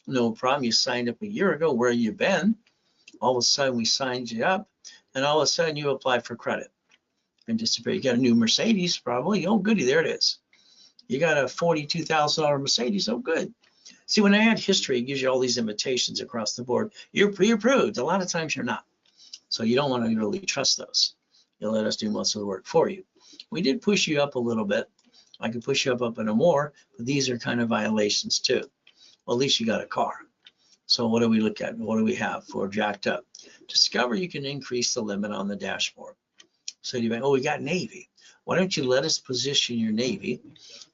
No problem. You signed up a year ago. Where you been? All of a sudden, we signed you up, and all of a sudden, you applied for credit. And disappear. You got a new Mercedes, probably. Oh, goody, there it is. You got a $42,000 Mercedes. Oh, good. See, when I add history, it gives you all these invitations across the board. You're pre-approved. A lot of times you're not. So you don't want to really trust those. You'll let us do most of the work for you. We did push you up a little bit. I could push you up and more, but these are kind of violations too. Well, at least you got a car. So what do we look at? What do we have for jacked up? Discover you can increase the limit on the dashboard. So you think, oh, we got Navy. Why don't you let us position your Navy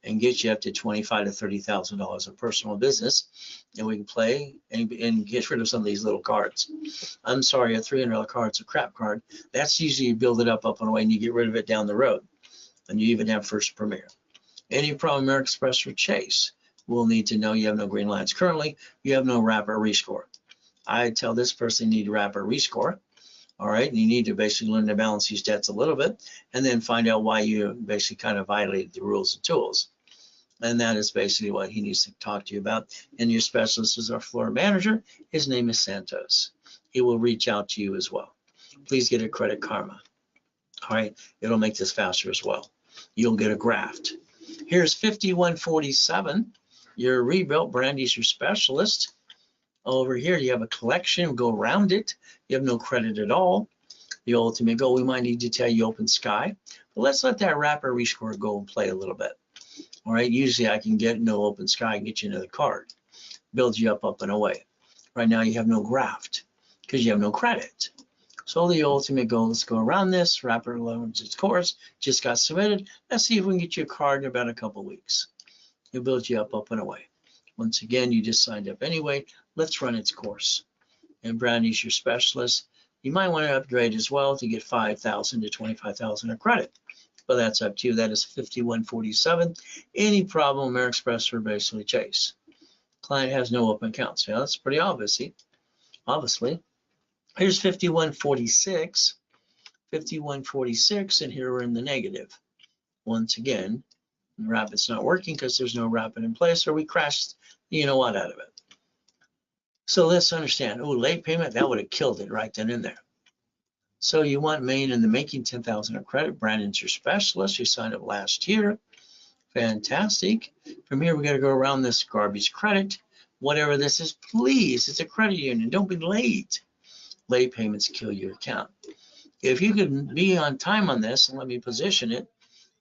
and get you up to $25,000 to $30,000 of personal business, and we can play and get rid of some of these little cards. I'm sorry, a $300 card's a crap card. That's usually you build it up and away, and you get rid of it down the road. And you even have First Premier. Any problem, American Express or Chase, we'll need to know you have no green lines. Currently, you have no rapid rescore. I tell this person you need rapid rescore. All right, and you need to basically learn to balance these debts a little bit and then find out why you basically kind of violated the rules and tools. And that is basically what he needs to talk to you about. And your specialist is our floor manager. His name is Santos. He will reach out to you as well. Please get a Credit Karma. All right, it'll make this faster as well. You'll get a graft. Here's 5147. Your rebuilt. Brandy's your specialist. Over here, you have a collection, go around it. You have no credit at all. The ultimate goal, we might need to tell you open sky, but let's let that rapid rescore go and play a little bit. All right, usually I can get no open sky and get you another card. Build you up and away. Right now you have no graft because you have no credit. So the ultimate goal, let's go around this. Rapid loans, its course, just got submitted. Let's see if we can get you a card in about a couple weeks. It'll build you up and away. Once again, you just signed up anyway. Let's run its course. And Brandy's your specialist. You might want to upgrade as well to get 5,000 to 25,000 of credit. But that's up to you. That is 5147. Any problem, American Express or basically Chase. Client has no open accounts. Yeah, that's pretty obviously. Here's 5146. 5146, and here we're in the negative. Once again, Rapid's not working because there's no Rapid in place, or we crashed you know what out of it. So let's understand. Oh, late payment, that would have killed it right then and there. So you want million in the making, 10,000 of credit. Brandon's your specialist. You signed up last year. Fantastic. From here, we got to go around this garbage credit. Whatever this is, please, it's a credit union. Don't be late. Late payments kill your account. If you could be on time on this and let me position it,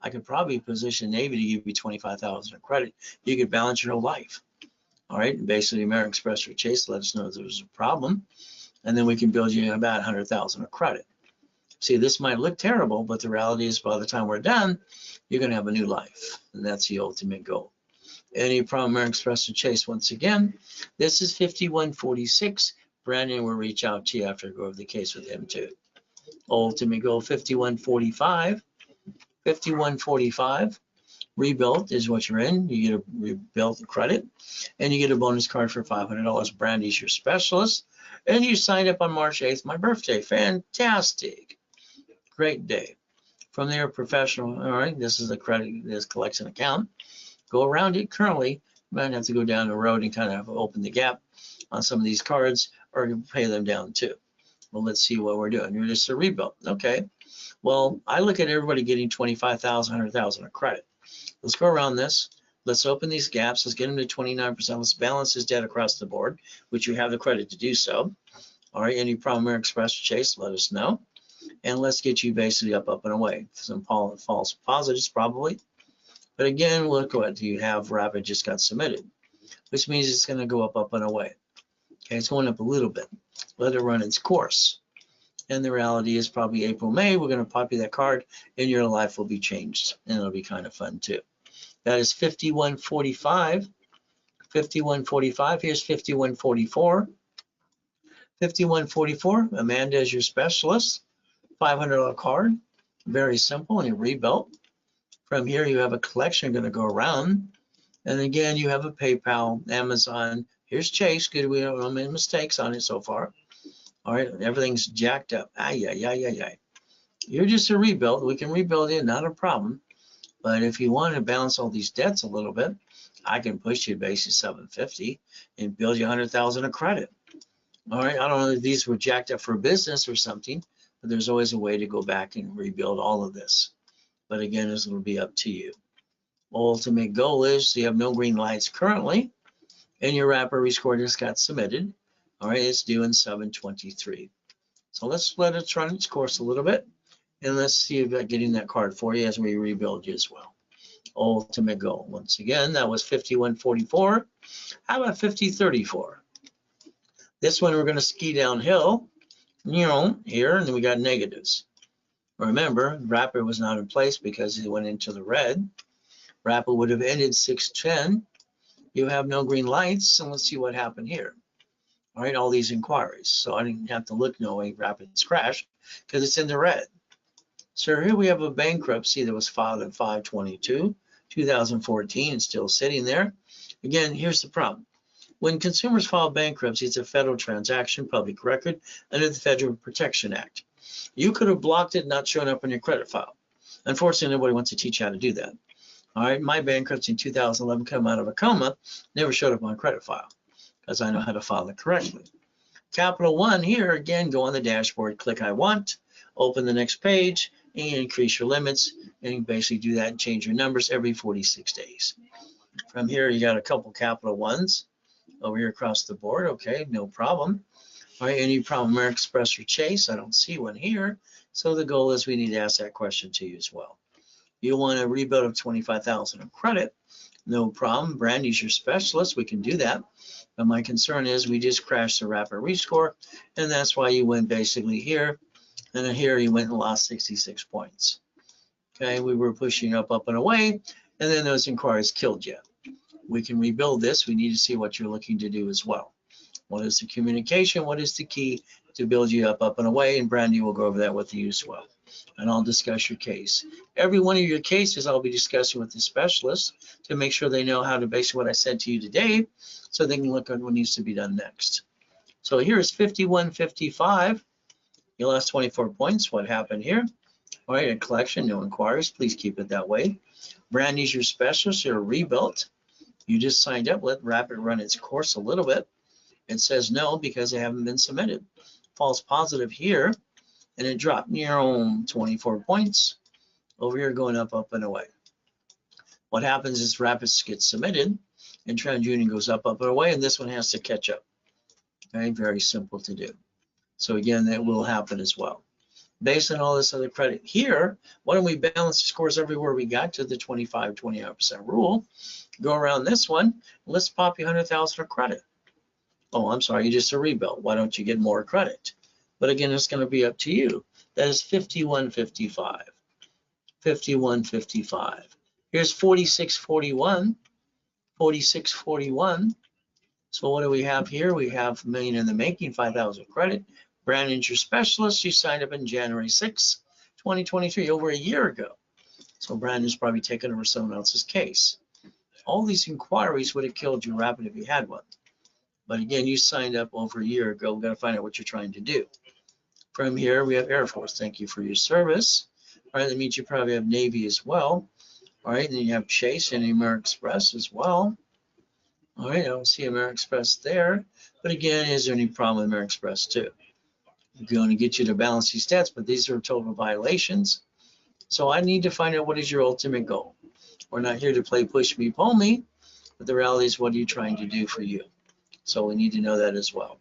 I could probably position Navy to give you 25,000 of credit. You could balance your whole life. All right, and basically American Express or Chase let us know if there's a problem, and then we can build you about 100,000 of credit. See, this might look terrible, but the reality is by the time we're done, you're going to have a new life, and that's the ultimate goal. Any problem, American Express or Chase, once again, this is 5146. Brandon will reach out to you after I go over the case with him too. Ultimate goal, 5145. 5145. Rebuilt is what you're in. You get a rebuilt credit, and you get a bonus card for $500. Brandy's your specialist, and you signed up on March 8th, my birthday. Fantastic. Great day. From there, professional. All right, this is the credit, this collection account. Go around it. Currently, you might have to go down the road and kind of open the gap on some of these cards, or pay them down too. Well, let's see what we're doing. You're just a rebuild. Okay. Well, I look at everybody getting 25,000, 100,000 of credit. Let's go around this. Let's open these gaps. Let's get them to 29%. Let's balance this debt across the board, which you have the credit to do so. All right, any problem, American Express or Chase, let us know. And let's get you basically up and away. Some false positives probably. But again, look what you have. Rapid just got submitted, which means it's going to go up and away. Okay, it's going up a little bit. Let it run its course. And the reality is probably April, May, we're going to pop you that card and your life will be changed. And it'll be kind of fun too. That is 5145. 5145. Here's 5144. 5144. Amanda is your specialist. $500 card. Very simple and you rebuilt. From here, you have a collection going to go around. And again, you have a PayPal, Amazon. Here's Chase. Good, we don't make mistakes on it so far. All right, everything's jacked up. Ay, ay, ay, ay, ay. You're just a rebuild. We can rebuild it, not a problem. But if you want to balance all these debts a little bit, I can push you basically 750 and build you 100,000 of credit. All right, I don't know if these were jacked up for business or something, but there's always a way to go back and rebuild all of this. But again, this will be up to you. Ultimate goal is you have no green lights currently, and your wrapper rescore just got submitted. All right, it's due in 7/23. So let's let it run its course a little bit, and let's see about getting that card for you as we rebuild you as well. Ultimate goal. Once again, that was 5144. How about 5034? This one we're going to ski downhill, here, and then we got negatives. Remember, wrapper was not in place because it went into the red. Wrapper would have ended 610. You have no green lights, and let's see what happened here. All right, all these inquiries. So I didn't have to look knowing Rapid's crash because it's in the red. So here we have a bankruptcy that was filed in 5/22, 2014. It's still sitting there. Again, here's the problem. When consumers file bankruptcy, it's a federal transaction, public record, under the Federal Protection Act. You could have blocked it, not shown up on your credit file. Unfortunately, nobody wants to teach you how to do that. All right, my bankruptcy in 2011 come out of a coma, never showed up on a credit file because I know how to file it correctly. Capital One here, again, go on the dashboard, click I want, open the next page, and increase your limits, and you basically do that and change your numbers every 46 days. From here, you got a couple Capital Ones over here across the board. Okay, no problem. All right, any problem, American Express or Chase? I don't see one here. So the goal is we need to ask that question to you as well. You want a rebuild of 25,000 of credit? No problem. Brandy's your specialist. We can do that. But my concern is we just crashed the rapid rescore, and that's why you went basically here, and then here you went and lost 66 points. Okay, we were pushing up, and away, and then those inquiries killed you. We can rebuild this. We need to see what you're looking to do as well. What is the communication? What is the key to build you up, and away? And Brandy will go over that with you as well. And I'll discuss your case. Every one of your cases I'll be discussing with the specialist to make sure they know how to basically what I said to you today so they can look at what needs to be done next. So here's 5155. You lost 24 points. What happened here? All right, a collection, no inquiries. Please keep it that way. Brandy's your specialist. You're rebuilt. You just signed up. Let Rapid run its course a little bit. It says no because they haven't been submitted. False positive here, and it dropped near 24 points. Over here going up, and away. What happens is Rapid gets submitted, and TransUnion goes up, and away, and this one has to catch up. Okay, very simple to do. So again, that will happen as well. Based on all this other credit here, why don't we balance the scores everywhere we got to the 25-29% rule? Go around this one. Let's pop you 100,000 of credit. Oh, I'm sorry, you just a rebuild. Why don't you get more credit? But again, it's going to be up to you. That is 5155. 5155. Here's 4641. 4641. So what do we have here? We have a million in the making, 5,000 credit. Brandon's your specialist. You signed up in January 6, 2023, over a year ago. So Brandon's probably taken over someone else's case. All these inquiries would have killed you Rapid if you had one. But again, you signed up over a year ago. We've got to find out what you're trying to do. From here, we have Air Force. Thank you for your service. All right, that means you probably have Navy as well. All right, and then you have Chase and American Express as well. All right, I don't see American Express there. But again, is there any problem with American Express too? We're going to get you to balance these stats, but these are total violations. So I need to find out what is your ultimate goal. We're not here to play push me, pull me, but the reality is what are you trying to do for you? So we need to know that as well.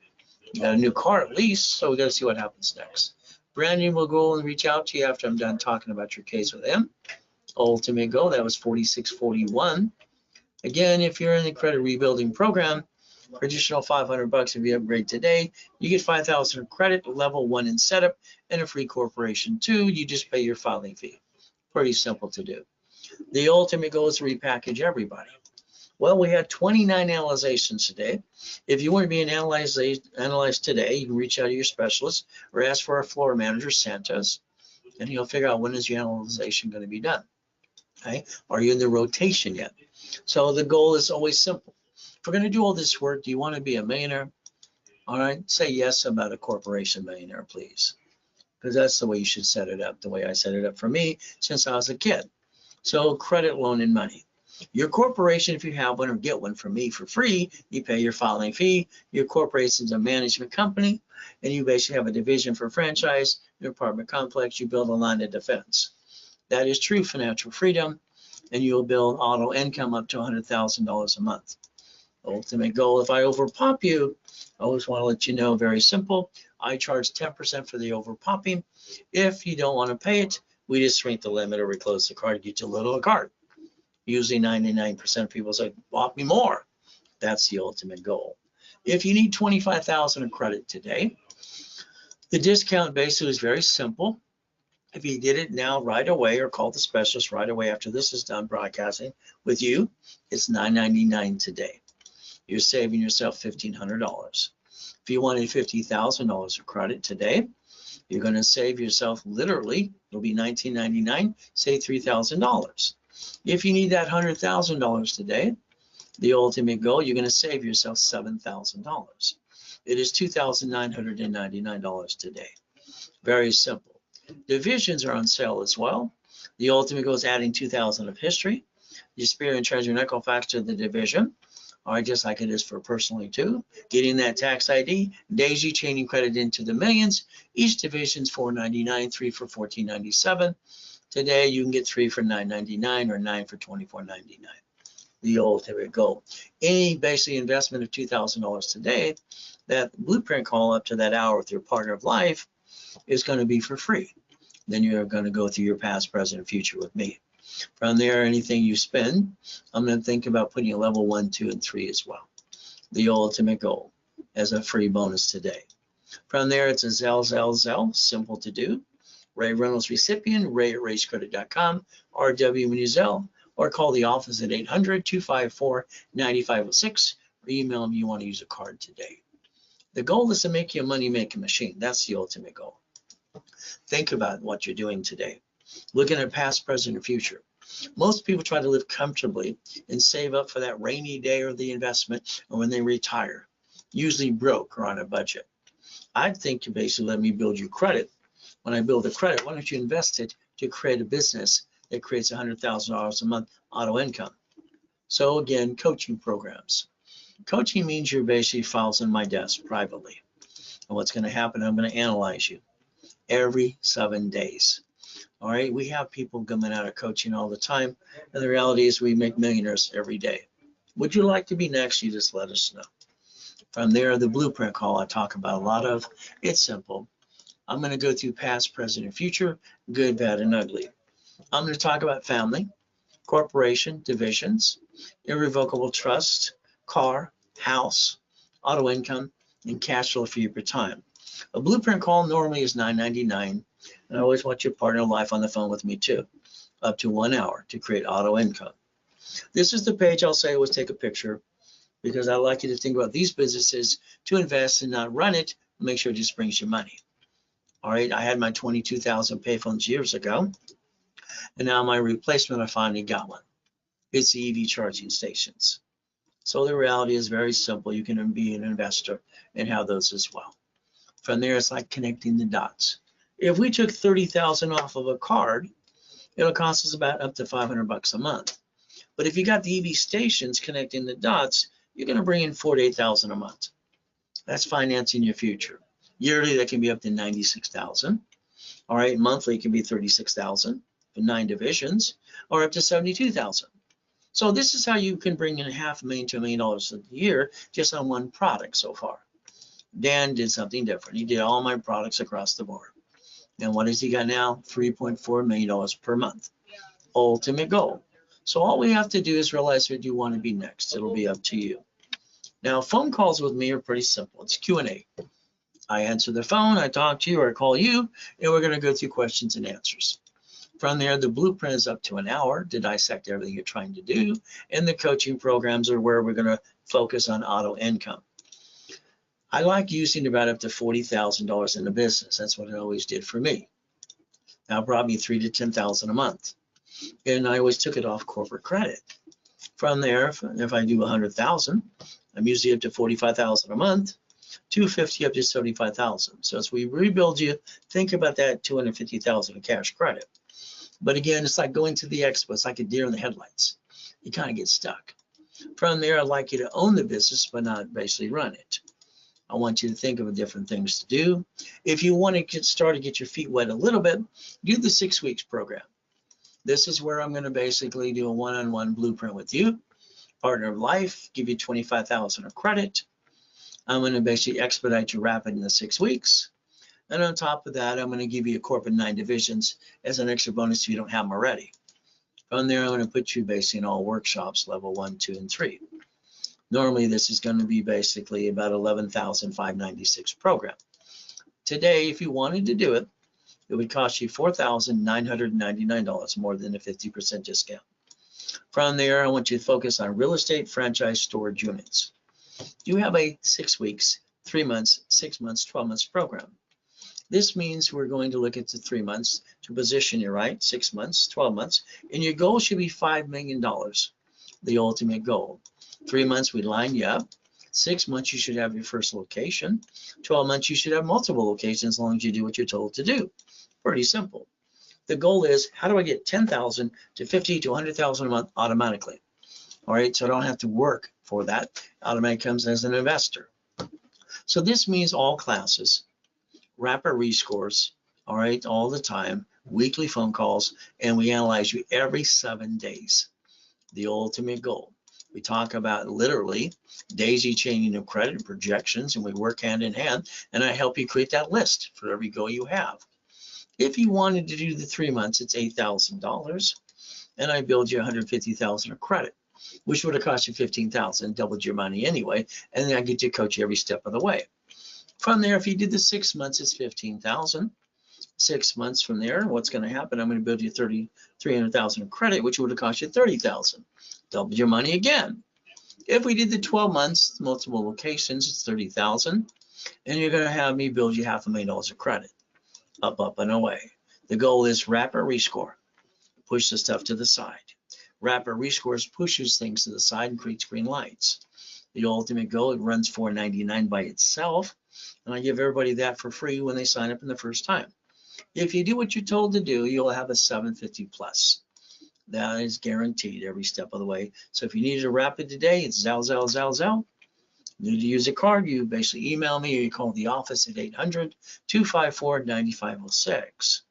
You got a new car at least, so we got to see what happens next. Brandon will go and reach out to you after I'm done talking about your case with him. Ultimate goal, that was 4641. Again, if you're in the credit rebuilding program, for additional $500 if you upgrade today, you get 5,000 of credit, level 1 in setup, and a free corporation 2. You just pay your filing fee. Pretty simple to do. The ultimate goal is to repackage everybody. Well, we had 29 analyzations today. If you want to be analyzed today, you can reach out to your specialist or ask for our floor manager, Santos, and he'll figure out when is your analyzation going to be done. Okay? Are you in the rotation yet? So the goal is always simple. If we're going to do all this work, do you want to be a millionaire? All right, say yes about a corporation millionaire, please. Because that's the way you should set it up, the way I set it up for me since I was a kid. So credit, loan, and money. Your corporation, if you have one or get one from me for free, you pay your filing fee. Your corporation's a management company, and you basically have a division for franchise, your apartment complex, you build a line of defense. That is true financial freedom, and you'll build auto income up to $100,000 a month. Ultimate goal, if I overpop you, I always want to let you know, very simple, I charge 10% for the overpopping. If you don't want to pay it, we just shrink the limit or we close the card, get you a little card. Usually 99% of people say, pop me more. That's the ultimate goal. If you need 25,000 in credit today, the discount basically is very simple. If you did it now right away or call the specialist right away after this is done broadcasting with you, it's $9.99 today. You're saving yourself $1,500. If you wanted $50,000 of credit today, you're going to save yourself literally, it'll be $19.99, save $3,000. If you need that $100,000 today, the ultimate goal, you're going to save yourself $7,000. It is $2,999 today. Very simple. Divisions are on sale as well. The ultimate goal is adding 2,000 of history. Your Spirit and Treasure and Equifax to the division. All right, just like it is for personally too. Getting that tax ID, daisy chaining credit into the millions. Each division's $4.99, 3 for $14.97. Today you can get 3 for $9.99 or 9 for $24.99. The ultimate goal. Any basically investment of $2,000 today, that blueprint call up to that hour with your partner of life is going to be for free. Then you're going to go through your past, present, and future with me. From there, anything you spend, I'm going to think about putting a level 1, 2, and 3 as well. The ultimate goal as a free bonus today. From there, it's a Zelle, simple to do. Ray Reynolds recipient, ray@racecredit.com, RW when you Zelle, or call the office at 800-254-9506, or email them you want to use a card today. The goal is to make you a money-making machine. That's the ultimate goal. Think about what you're doing today. Looking at past, present, and future. Most people try to live comfortably and save up for that rainy day or the investment or when they retire, usually broke or on a budget. I think you basically let me build you credit. When I build the credit, why don't you invest it to create a business that creates $100,000 a month auto income? So again, coaching programs. Coaching means your basically files on my desk privately. And what's going to happen, I'm going to analyze you every 7 days. All right, we have people coming out of coaching all the time, and the reality is we make millionaires every day. Would you like to be next? You just let us know. From there, the blueprint call I talk about a lot of. It's simple. I'm going to go through past, present, and future, good, bad, and ugly. I'm going to talk about family, corporation, divisions, irrevocable trust, car, house, auto income, and cash flow for your time. A blueprint call normally is $9.99, and I always want your partner live on the phone with me too, up to 1 hour to create auto income. This is the page I'll say always take a picture, because I like you to think about these businesses to invest and not run it, make sure it just brings you money. All right, I had my 22,000 payphones years ago, and now my replacement, I finally got one. It's the EV charging stations. So the reality is very simple. You can be an investor and have those as well. From there, it's like connecting the dots. If we took 30,000 off of a card, it'll cost us about up to $500 a month. But if you got the EV stations connecting the dots, you're going to bring in 48,000 a month. That's financing your future. Yearly, that can be up to 96,000. All right, monthly, it can be 36,000 for 9 divisions, or up to 72,000. So this is how you can bring in $500,000 to $1 million a year just on one product so far. Dan did something different. He did all my products across the board. And what has he got now? $3.4 million per month. Ultimate goal. So all we have to do is realize who do you want to be next. It'll be up to you. Now, phone calls with me are pretty simple. It's Q&A. I answer the phone, I talk to you, or I call you, and we're going to go through questions and answers. From there, the blueprint is up to an hour to dissect everything you're trying to do, and the coaching programs are where we're going to focus on auto income. I like using about up to $40,000 in the business. That's what it always did for me. Now it brought me $3,000 to $10,000 a month, and I always took it off corporate credit. From there, if I do 100,000, I'm usually up to 45,000 a month, 250 up to 75,000. So as we rebuild you, think about that 250,000 in cash credit. But again, it's like going to the expo. It's like a deer in the headlights. You kind of get stuck. From there, I'd like you to own the business, but not basically run it. I want you to think of different things to do. If you want to get your feet wet a little bit, do the 6 weeks program. This is where I'm going to basically do a one-on-one blueprint with you, partner of life, give you 25,000 of credit. I'm going to basically expedite your rapid in the 6 weeks. And on top of that, I'm going to give you a corporate 9 divisions as an extra bonus if you don't have them already. From there, I'm going to put you basically in all workshops, level 1, 2, and 3. Normally, this is going to be basically about $11,596 program. Today, if you wanted to do it, it would cost you $4,999, more than a 50% discount. From there, I want you to focus on real estate franchise storage units. You have a 6 weeks, 3 months, 6 months, 12 months program. This means we're going to look at the 3 months to position you right, 6 months, 12 months, and your goal should be $5 million, the ultimate goal. 3 months, we line you up. 6 months, you should have your first location. 12 months, you should have multiple locations as long as you do what you're told to do. Pretty simple. The goal is, how do I get 10,000 to 50 to 100,000 a month automatically? All right, so I don't have to work for that. Automatic comes as an investor. So this means all classes, rapid rescores, all right, all the time, weekly phone calls, and we analyze you every 7 days. The ultimate goal. We talk about literally daisy chaining of credit projections, and we work hand in hand, and I help you create that list for every goal you have. If you wanted to do the 3 months, it's $8,000, and I build you 150,000 of credit, which would have cost you 15,000, doubled your money anyway, and then I get to coach you every step of the way. From there, if you did the 6 months, it's 15,000. 6 months from there, what's going to happen? I'm going to build you 300,000 of credit, which would have cost you 30,000. Double your money again. If we did the 12 months, multiple locations, it's 30,000, and you're going to have me build you $500,000 of credit. Up, and away. The goal is rapid rescore. Push the stuff to the side. Rapid rescores pushes things to the side and creates green lights. The ultimate goal, it runs $499 by itself, and I give everybody that for free when they sign up in the first time. If you do what you're told to do, you'll have a 750 plus. That is guaranteed every step of the way. So if you needed a rapid today, it's Zell. Need to use a card, you basically email me or you call the office at 800-254-9506.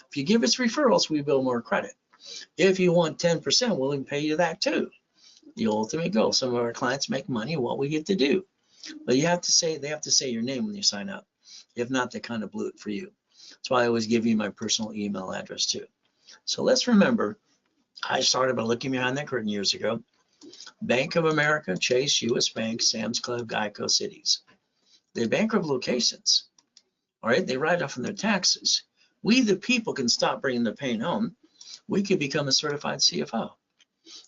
If you give us referrals, we build more credit. If you want 10%, we'll pay you that too. The ultimate goal. Some of our clients make money, what we get to do. But they have to say your name when you sign up. If not, they kind of blew it for you. That's why I always give you my personal email address too. So let's remember, I started by looking behind that curtain years ago. Bank of America, Chase, U.S. Bank, Sam's Club, Geico, Cities. They're bankrupt locations. All right, they write off on their taxes. We, the people, can stop bringing the pain home. We could become a certified CFO.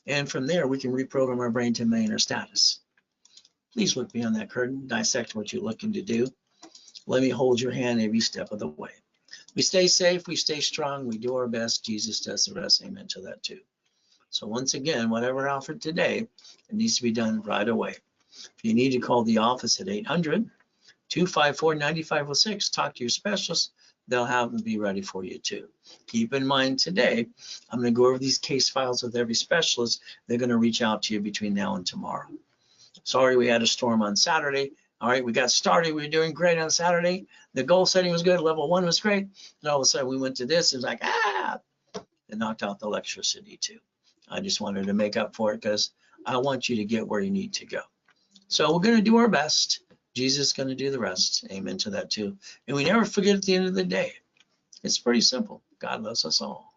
And from there, we can reprogram our brain to millionaire status. Please look beyond that curtain, dissect what you're looking to do. Let me hold your hand every step of the way. We stay safe, we stay strong, we do our best. Jesus does the rest. Amen to that too. So once again, whatever I offered today, it needs to be done right away. If you need to call the office at 800-254-9506, talk to your specialist. They'll have them be ready for you too. Keep in mind today, I'm going to go over these case files with every specialist. They're going to reach out to you between now and tomorrow. Sorry, we had a storm on Saturday. All right, we got started. We were doing great on Saturday. The goal setting was good. Level 1 was great. And all of a sudden we went to this. It was like, it knocked out the electricity too. I just wanted to make up for it because I want you to get where you need to go. So we're going to do our best. Jesus is going to do the rest. Amen to that too. And we never forget at the end of the day. It's pretty simple. God loves us all.